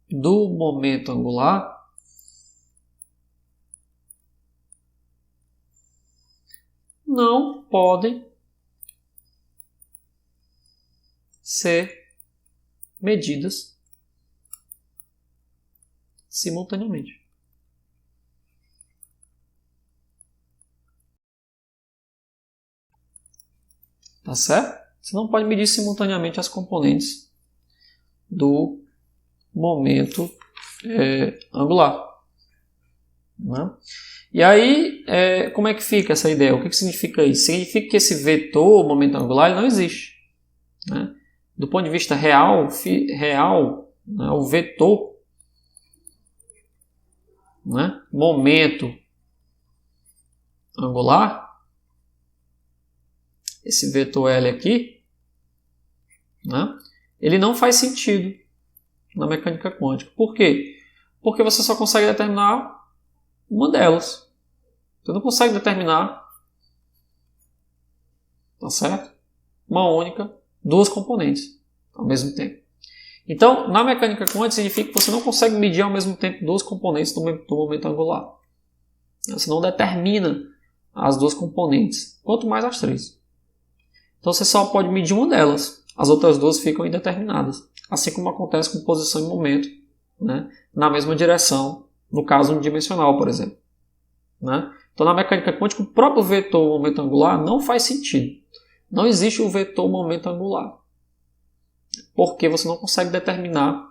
do momento angular não podem ser medidas simultaneamente. Tá certo? Você não pode medir simultaneamente as componentes do momento angular, né? E aí, como é que fica essa ideia? O que significa isso? Significa que esse vetor, momento angular, ele não existe, né? Do ponto de vista real, né, o vetor, né, momento angular, esse vetor L aqui, né, ele não faz sentido na mecânica quântica. Por quê? Porque você só consegue determinar uma delas. Você não consegue determinar, tá certo? Uma única, duas componentes ao mesmo tempo. Então, na mecânica quântica significa que você não consegue medir ao mesmo tempo duas componentes do momento angular. Você não determina as duas componentes, quanto mais as três. Então você só pode medir uma delas, as outras duas ficam indeterminadas. Assim como acontece com posição e momento, né, na mesma direção, no caso unidimensional, por exemplo, né? Então na mecânica quântica o próprio vetor momento angular não faz sentido. Não existe o vetor momento angular, porque você não consegue determinar,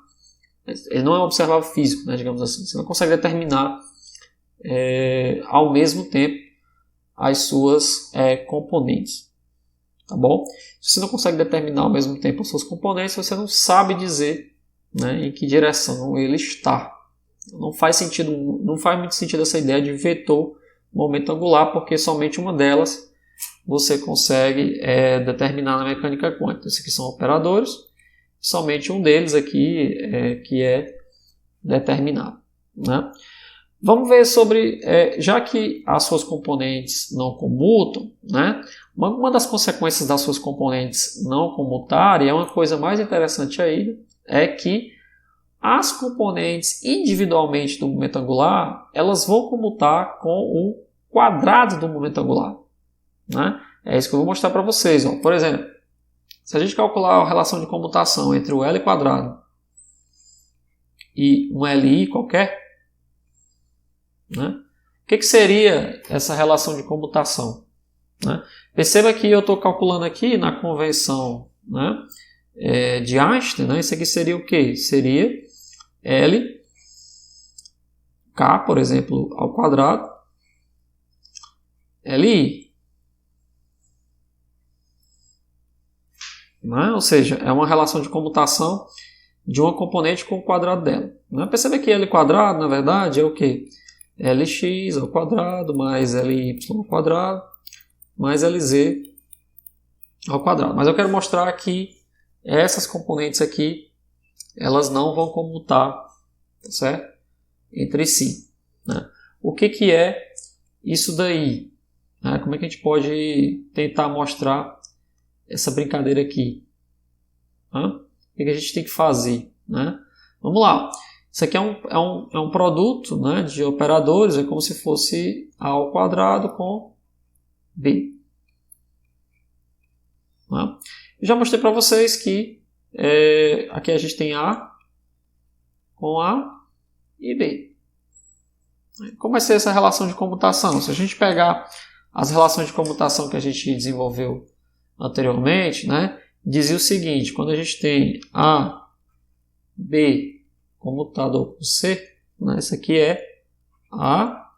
ele não é um observável físico, né, digamos assim, você não consegue determinar ao mesmo tempo as suas componentes. Tá bom? Se você não consegue determinar ao mesmo tempo as suas componentes, você não sabe dizer, né, em que direção ele está. Não faz muito sentido essa ideia de vetor momento angular, porque somente uma delas você consegue determinar na mecânica quântica. Esses aqui são operadores, somente um deles aqui que é determinado, né? Vamos ver sobre, já que as suas componentes não comutam, né? Uma das consequências das suas componentes não comutarem, é uma coisa mais interessante ainda, é que as componentes individualmente do momento angular, elas vão comutar com o quadrado do momento angular, né? É isso que eu vou mostrar para vocês. Ó. Por exemplo, se a gente calcular a relação de comutação entre o L quadrado e um LI qualquer, né? O que seria essa relação de comutação? Né? Perceba que eu estou calculando aqui na convenção, né, de Einstein, né? Isso aqui seria o quê? Seria L, K, por exemplo, ao quadrado, LI. Né? Ou seja, é uma relação de comutação de uma componente com o quadrado dela. Né? Perceba que L quadrado, na verdade, é o quê? Lx ao quadrado mais Ly ao quadrado mais Lz ao quadrado. Mas eu quero mostrar que essas componentes aqui, elas não vão comutar, tá certo? Entre si. Né? O que é isso daí? Né? Como é que a gente pode tentar mostrar essa brincadeira aqui? Né? O que a gente tem que fazer? Né? Vamos lá. Isso aqui é um produto, né, de operadores, é como se fosse A ao quadrado com B. Né? Eu já mostrei para vocês que aqui a gente tem A com A e B. Como vai ser essa relação de comutação? Se a gente pegar as relações de comutação que a gente desenvolveu anteriormente, né, dizia o seguinte: quando a gente tem A, B comutado por C, né, isso aqui é A,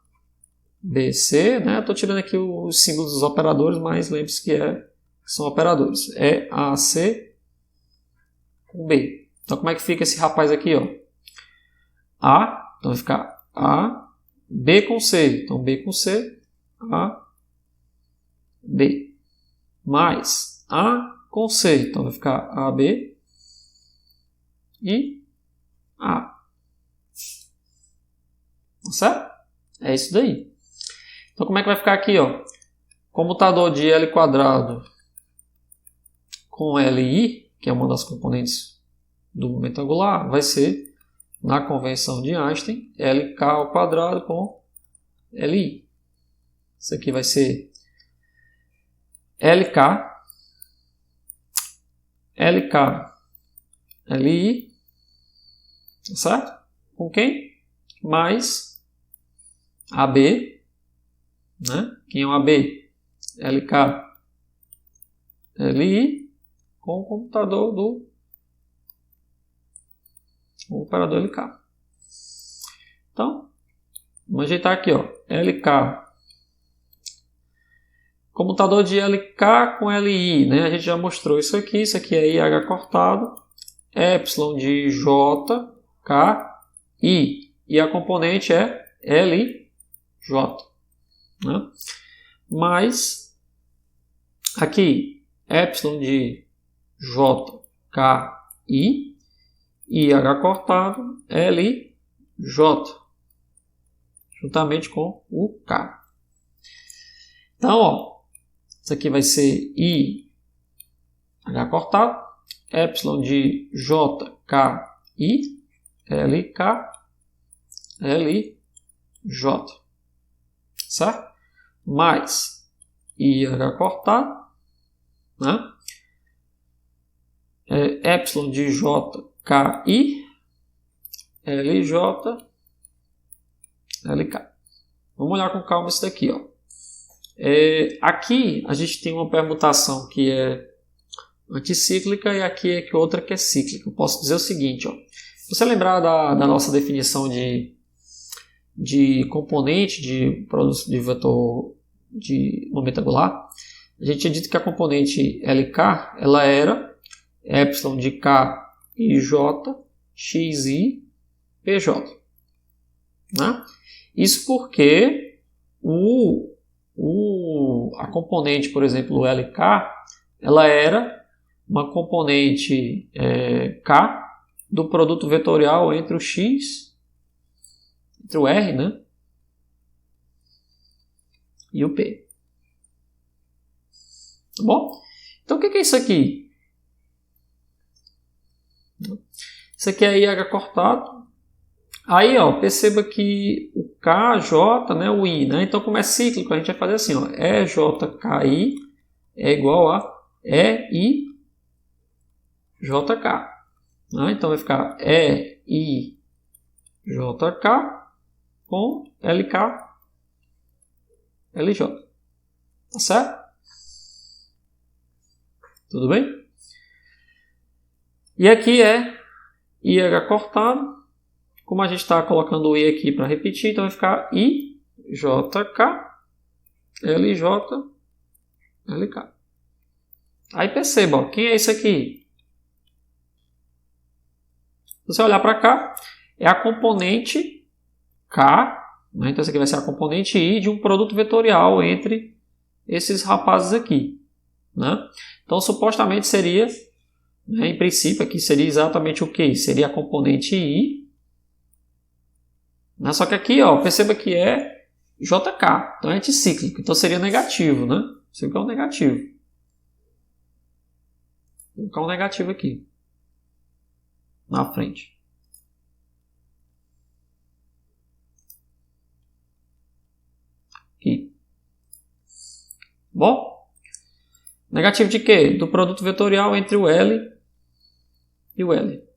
B, C, né? Estou tirando aqui os símbolos dos operadores, mas lembre-se que são operadores. É A, C com B. Então, como é que fica esse rapaz aqui? Ó? A, então vai ficar A, B com C. Então, B com C, A, B. Mais A com C. Então, vai ficar A, B e A. Certo? É isso daí. Então, como é que vai ficar aqui? Ó? Comutador de L² com Li, que é uma das componentes do momento angular, vai ser, na convenção de Einstein, Lk² com Li. Isso aqui vai ser Lk, Li, certo? Com quem? Mais AB, né? Quem é o AB? Lk, Li, com o computador do operador LK. Então, vamos ajeitar aqui, ó. LK, computador de LK com Li, né? A gente já mostrou isso aqui é IH cortado, epsilon de J, K, I, e a componente é LJ, né? Mais aqui, epsilon de J, K, I, IH cortado, LJ, juntamente com o K. Então, ó, isso aqui vai ser IH cortado, epsilon de J, K, I, LK, LJ, certo? Mais IH cortado, né? Epsilon de J, K, I, LJ, LK. Vamos olhar com calma isso daqui, ó. Aqui a gente tem uma permutação que é anticíclica e aqui é outra que é cíclica. Eu posso dizer o seguinte, ó. Se você lembrar da nossa definição de componente de produto de vetor de momento angular, a gente tinha dito que a componente LK ela era epsilon de K e J, xi, pj. Né? Isso porque a componente, por exemplo, LK, ela era uma componente K do produto vetorial entre o X, entre o R, né? E o P. Tá bom? Então o que é isso aqui? Isso aqui é IH cortado. Aí, ó, perceba que o KJ, né, o I, né? Então, como é cíclico, a gente vai fazer assim, ó, EJKI é igual a EIJK. Né? Então, vai ficar EIJK com LK, LJ. Tá certo? Tudo bem? E aqui é IH cortado. Como a gente está colocando o I aqui para repetir, então vai ficar IJK, LJ, LK. Aí perceba, ó, quem é isso aqui? Se você olhar para cá, é a componente K, né? Então essa aqui vai ser a componente I de um produto vetorial entre esses rapazes aqui. Né? Então supostamente seria, né, em princípio aqui seria exatamente o que? Seria a componente I. Só que aqui, ó, perceba que é JK, então é anticíclico, então seria negativo, né? Isso aqui é um negativo. Vou colocar um negativo aqui, na frente. Aqui. Bom? Negativo de quê? Do produto vetorial entre o L e o L.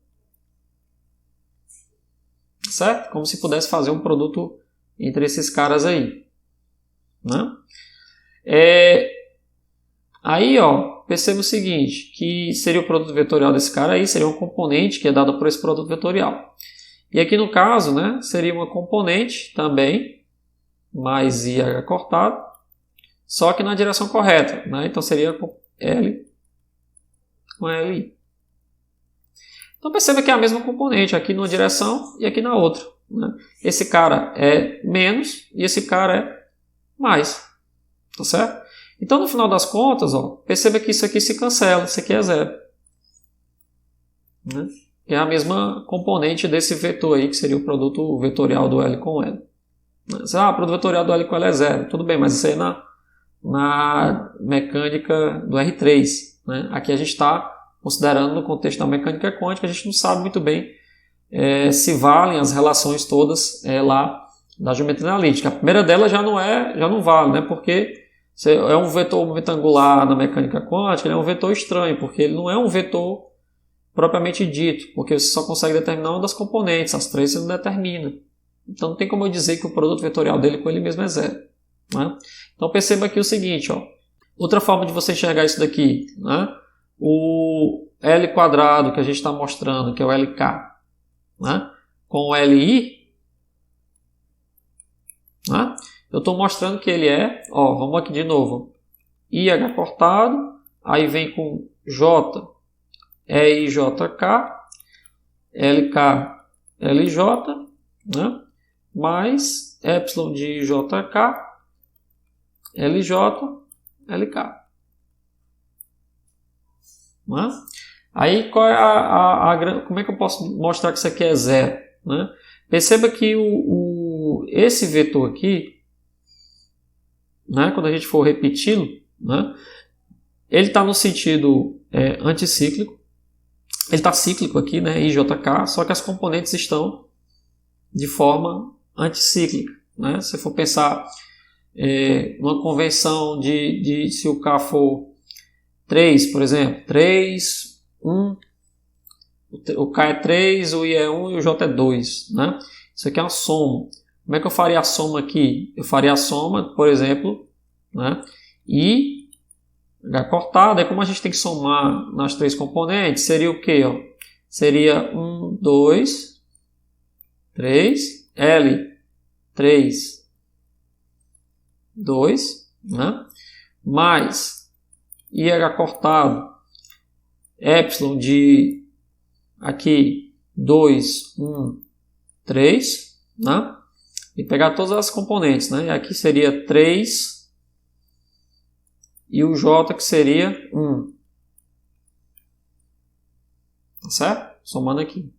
Certo? Como se pudesse fazer um produto entre esses caras aí. Né? Aí, ó, perceba o seguinte, que seria o produto vetorial desse cara aí, seria um componente que é dado por esse produto vetorial. E aqui no caso, né, seria uma componente também, mais IH cortado, só que na direção correta. Né? Então seria com L com LI. Então perceba que é a mesma componente, aqui numa direção e aqui na outra. Né? Esse cara é menos e esse cara é mais. Tá certo? Então no final das contas, ó, perceba que isso aqui se cancela, isso aqui é zero. Né? Que é a mesma componente desse vetor aí, que seria o produto vetorial do L com L. O produto vetorial do L com L é zero. Tudo bem, mas isso aí é na mecânica do R3. Né? Aqui a gente está considerando no contexto da mecânica quântica, a gente não sabe muito bem se valem as relações todas lá da geometria analítica. A primeira delas já não vale, né? Porque é um vetor retangular na mecânica quântica, ele é um vetor estranho, porque ele não é um vetor propriamente dito, porque você só consegue determinar uma das componentes, as três você não determina. Então não tem como eu dizer que o produto vetorial dele com ele mesmo é zero. Né? Então perceba aqui o seguinte, ó. Outra forma de você enxergar isso daqui, né? O L quadrado que a gente está mostrando, que é o LK, né? Com o LI, né? Eu estou mostrando que ele é, ó, vamos aqui de novo, IH cortado, aí vem com J, EIJK, LK, LJ, né? Mais epsilon de JK, LJ, LK. Né? Aí qual é como é que eu posso mostrar que isso aqui é zero? Né? Perceba que esse vetor aqui, né, quando a gente for repeti-lo, né, ele está no sentido anticíclico, ele está cíclico aqui, né, IJK, só que as componentes estão de forma anticíclica. Né? Se for pensar numa convenção de se o K for 3, por exemplo, 3, 1, o K é 3, o I é 1 e o J é 2. Né? Isso aqui é uma soma. Como é que eu faria a soma aqui? Eu faria a soma, por exemplo, né? I, H cortado, é como a gente tem que somar nas três componentes, seria o quê? Ó? Seria 1, 2, 3, L, 3, 2, né? Mais IH cortado, epsilon de aqui 2, 1, 3, né? E pegar todas as componentes, né? E aqui seria 3 e o J que seria 1. Tá certo? Somando aqui.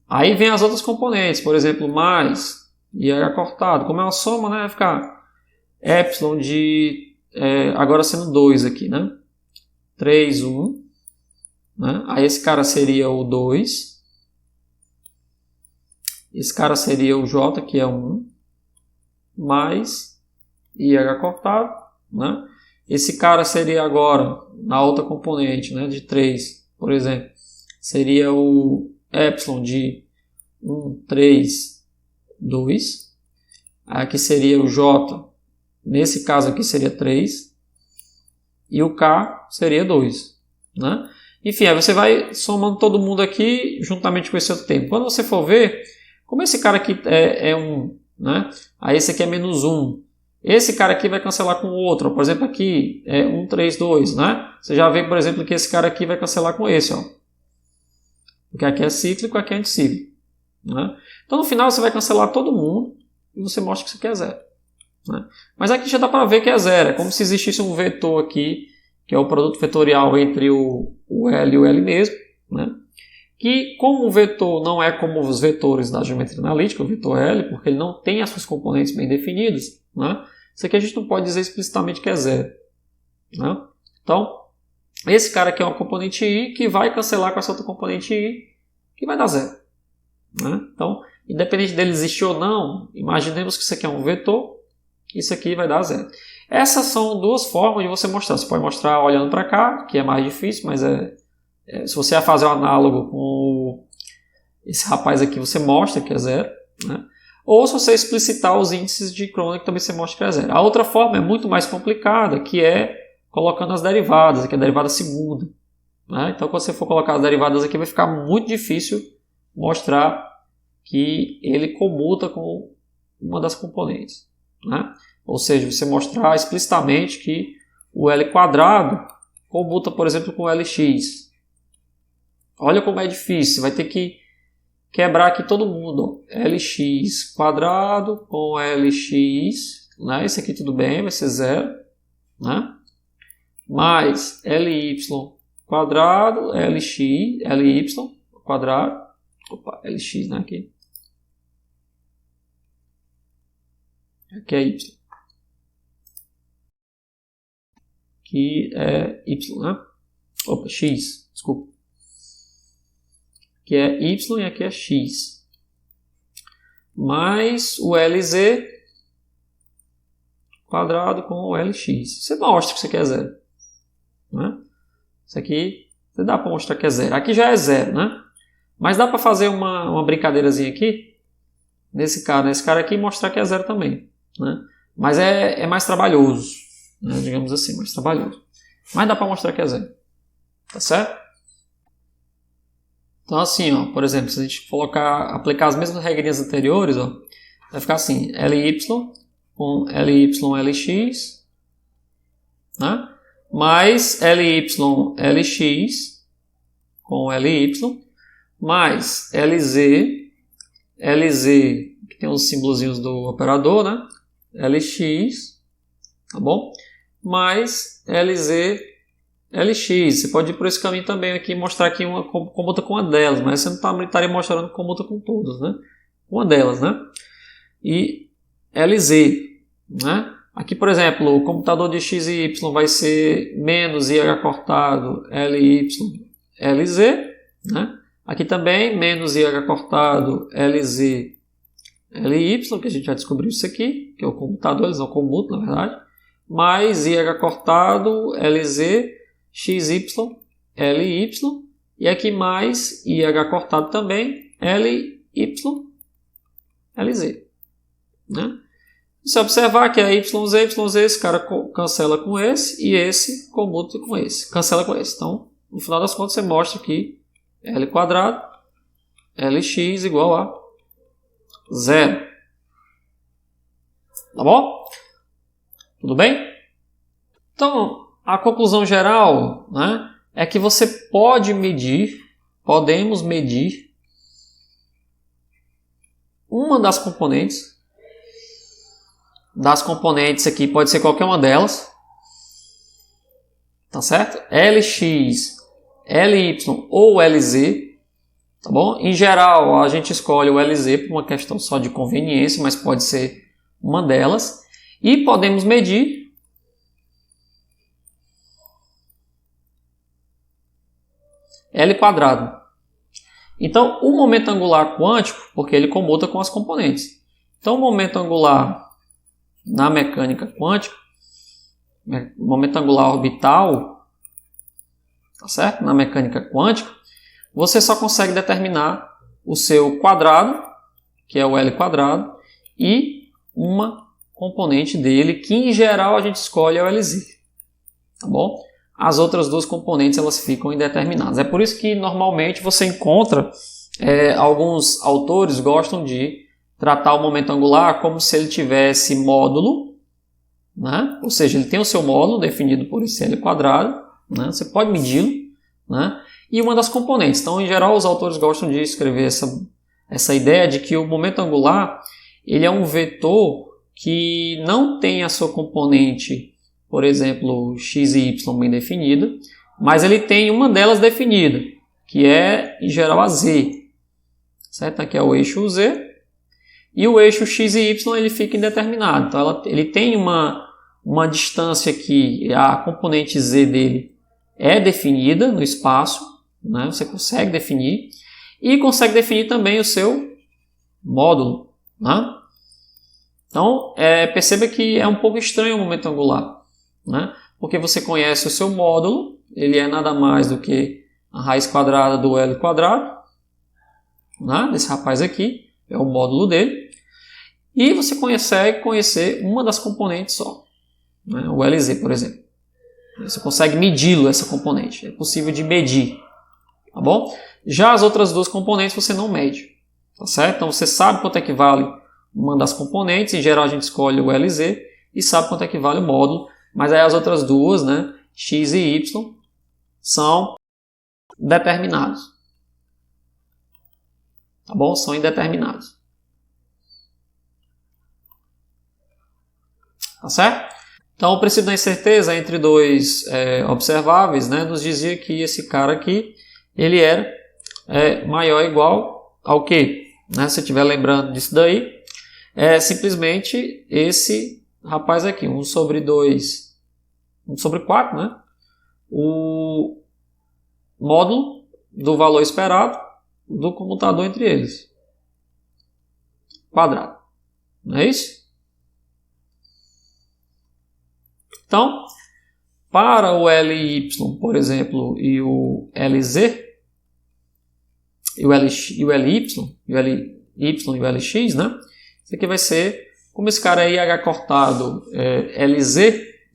Aí vem as outras componentes, por exemplo, mais IH cortado. Como é uma soma, né? Vai ficar epsilon de agora sendo 2 aqui, né? 3, 1. Né? Aí esse cara seria o 2. Esse cara seria o J, que é 1, mais IH cortado. Né? Esse cara seria agora, na outra componente, né, de 3, por exemplo, seria o epsilon de 1, 3, 2. Aqui seria o J, nesse caso aqui seria 3. E o K seria 2. Né? Enfim, aí você vai somando todo mundo aqui juntamente com esse outro tempo. Quando você for ver, como esse cara aqui é 1, né? Aí esse aqui é menos 1. Esse cara aqui vai cancelar com o outro. Por exemplo, aqui é 1, 3, 2. Né? Você já vê, por exemplo, que esse cara aqui vai cancelar com esse. Ó. Porque aqui é cíclico, aqui é anticíclico. Né? Então, no final, você vai cancelar todo mundo e você mostra que isso aqui é zero. Né? Mas aqui já dá para ver que é zero. É como se existisse um vetor aqui, que é o produto vetorial entre o L e o L mesmo. Né? Que, como o vetor não é como os vetores da geometria analítica, o vetor L, porque ele não tem as suas componentes bem definidas, né? Isso aqui a gente não pode dizer explicitamente que é zero. Né? Então, esse cara aqui é uma componente I que vai cancelar com essa outra componente I, que vai dar zero. Né? Então, independente dele existir ou não, imaginemos que isso aqui é um vetor, isso aqui vai dar zero. Essas são duas formas de você mostrar. Você pode mostrar olhando para cá, que é mais difícil, mas se você vai fazer o análogo com esse rapaz aqui, você mostra que é zero. Né? Ou se você explicitar os índices de crônica, também você mostra que é zero. A outra forma é muito mais complicada, que é colocando as derivadas, aqui é a derivada segunda. Né? Então, quando você for colocar as derivadas aqui, vai ficar muito difícil mostrar que ele comuta com uma das componentes. Né? Ou seja, você mostrar explicitamente que o L quadrado comuta, por exemplo, com o Lx. Olha como é difícil, você vai ter que quebrar aqui todo mundo. Lx quadrado com Lx, né? Isso aqui tudo bem, vai ser zero. Né? Mais Ly quadrado, Ly quadrado, opa, Lx, né? Aqui é y. Aqui é y, né? Opa, x, desculpa. Aqui é y e aqui é x. Mais o Lz quadrado com o Lx. Você mostra que isso aqui é zero. Né? Isso aqui, você dá para mostrar que é zero. Aqui já é zero, né? Mas dá para fazer uma brincadeirazinha aqui. Nesse cara aqui, mostrar que é zero também. Né? Mas é mais trabalhoso. Né? Digamos assim, mais trabalhoso. Mas dá para mostrar que é zero. Tá certo? Então assim, ó, por exemplo, se a gente aplicar as mesmas regrinhas anteriores, ó, vai ficar assim, Ly com Lx, né? Mais Ly Lx com Ly, mais Lz, que tem os símbolozinhos do operador, né? Lx, tá bom? Mais Lz Lx, você pode ir por esse caminho também aqui e mostrar aqui uma comuta com uma delas, mas você não estaria mostrando que comuta com todas, né? Uma delas, né? E Lz, né? Aqui, por exemplo, o computador de x e y vai ser menos IH cortado Ly Lz, né? Aqui também menos IH cortado Lz Ly, que a gente já descobriu isso aqui, que é o computador, eles não comutam, na verdade, mais IH cortado Lz xy, Ly, e aqui mais IH cortado também, Ly, Lz. Né? Se observar que é YZ, esse cara cancela com esse, e esse comuta com esse, cancela com esse. Então, no final das contas, você mostra que L quadrado, Lx igual a zero. Tá bom? Tudo bem? Então, a conclusão geral, né, é que você podemos medir uma das componentes. Das componentes aqui pode ser qualquer uma delas. Tá certo? Lx, Ly ou Lz. Tá bom? Em geral, a gente escolhe o Lz por uma questão só de conveniência, mas pode ser uma delas. E podemos medir L quadrado. Então, o momento angular quântico, porque ele comuta com as componentes. Então, o momento angular na mecânica quântica, o momento angular orbital, tá certo? Na mecânica quântica, você só consegue determinar o seu quadrado, que é o L quadrado, e uma componente dele, que em geral a gente escolhe é o Lz. Tá bom? As outras duas componentes elas ficam indeterminadas. É por isso que normalmente você encontra, alguns autores gostam de tratar o momento angular como se ele tivesse módulo, né? Ou seja, ele tem o seu módulo definido por esse L quadrado, né? Você pode medi-lo, né? E uma das componentes. Então, em geral, os autores gostam de escrever essa ideia de que o momento angular ele é um vetor que não tem a sua componente, por exemplo, x e y bem definida, mas ele tem uma delas definida, que é, em geral, a z. Certo? Aqui é o eixo z. E o eixo x e y ele fica indeterminado. Então, ele tem uma distância que a componente z dele é definida no espaço, né? Você consegue definir. E consegue definir também o seu módulo. Né? Então, perceba que é um pouco estranho o momento angular. Né? Porque você conhece o seu módulo, ele é nada mais do que a raiz quadrada do L quadrado. Né? Desse rapaz aqui, é o módulo dele. E você consegue conhecer uma das componentes só, né? O LZ, por exemplo. Você consegue medi-lo, essa componente. É possível de medir, tá bom? Já as outras duas componentes você não mede, tá certo? Então você sabe quanto é que vale uma das componentes. Em geral a gente escolhe o LZ e sabe quanto é que vale o módulo. Mas aí as outras duas, né, x e y, são determinados. Tá bom? São indeterminados. Tá certo? Então, o princípio da incerteza entre dois observáveis, né, nos dizia que esse cara aqui, ele era maior ou igual ao quê? Né, se você estiver lembrando disso daí, é simplesmente esse rapaz aqui, 1 sobre 2, 1 sobre 4, né? O módulo do valor esperado do comutador entre eles. Quadrado. Não é isso? Então, para o LY, por exemplo, e o LZ, e o LY, e o LY e o LX, né? Isso aqui vai ser, como esse cara aí, H cortado LZ,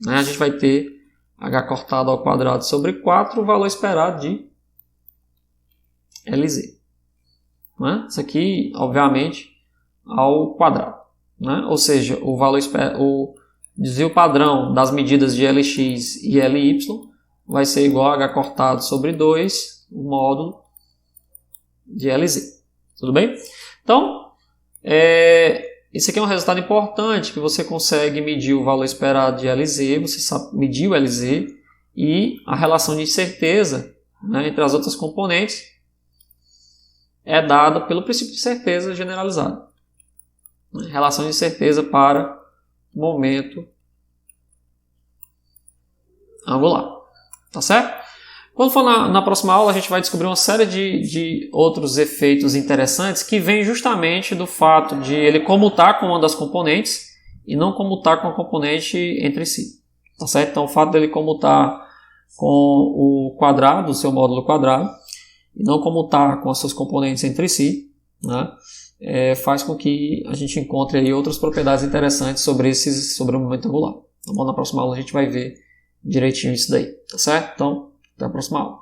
né? A gente vai ter H cortado ao quadrado sobre 4, o valor esperado de LZ. Né? Isso aqui, obviamente, ao quadrado. Né? Ou seja, o valor o desvio padrão das medidas de Lx e Ly vai ser igual a H cortado sobre 2, o módulo de Lz. Tudo bem? Então, esse aqui é um resultado importante, que você consegue medir o valor esperado de Lz, você sabe medir o Lz, e a relação de incerteza, né, entre as outras componentes é dada pelo princípio de certeza generalizado. Relação de incerteza para momento angular. Tá certo? Quando for na próxima aula, a gente vai descobrir uma série de outros efeitos interessantes que vêm justamente do fato de ele comutar com uma das componentes e não comutar com a componente entre si. Tá certo? Então, o fato dele comutar com o quadrado, o seu módulo quadrado, e não comutar com as suas componentes entre si, né, faz com que a gente encontre aí outras propriedades interessantes sobre o momento angular. Então, na próxima aula a gente vai ver direitinho isso daí, tá certo? Então, até a próxima aula.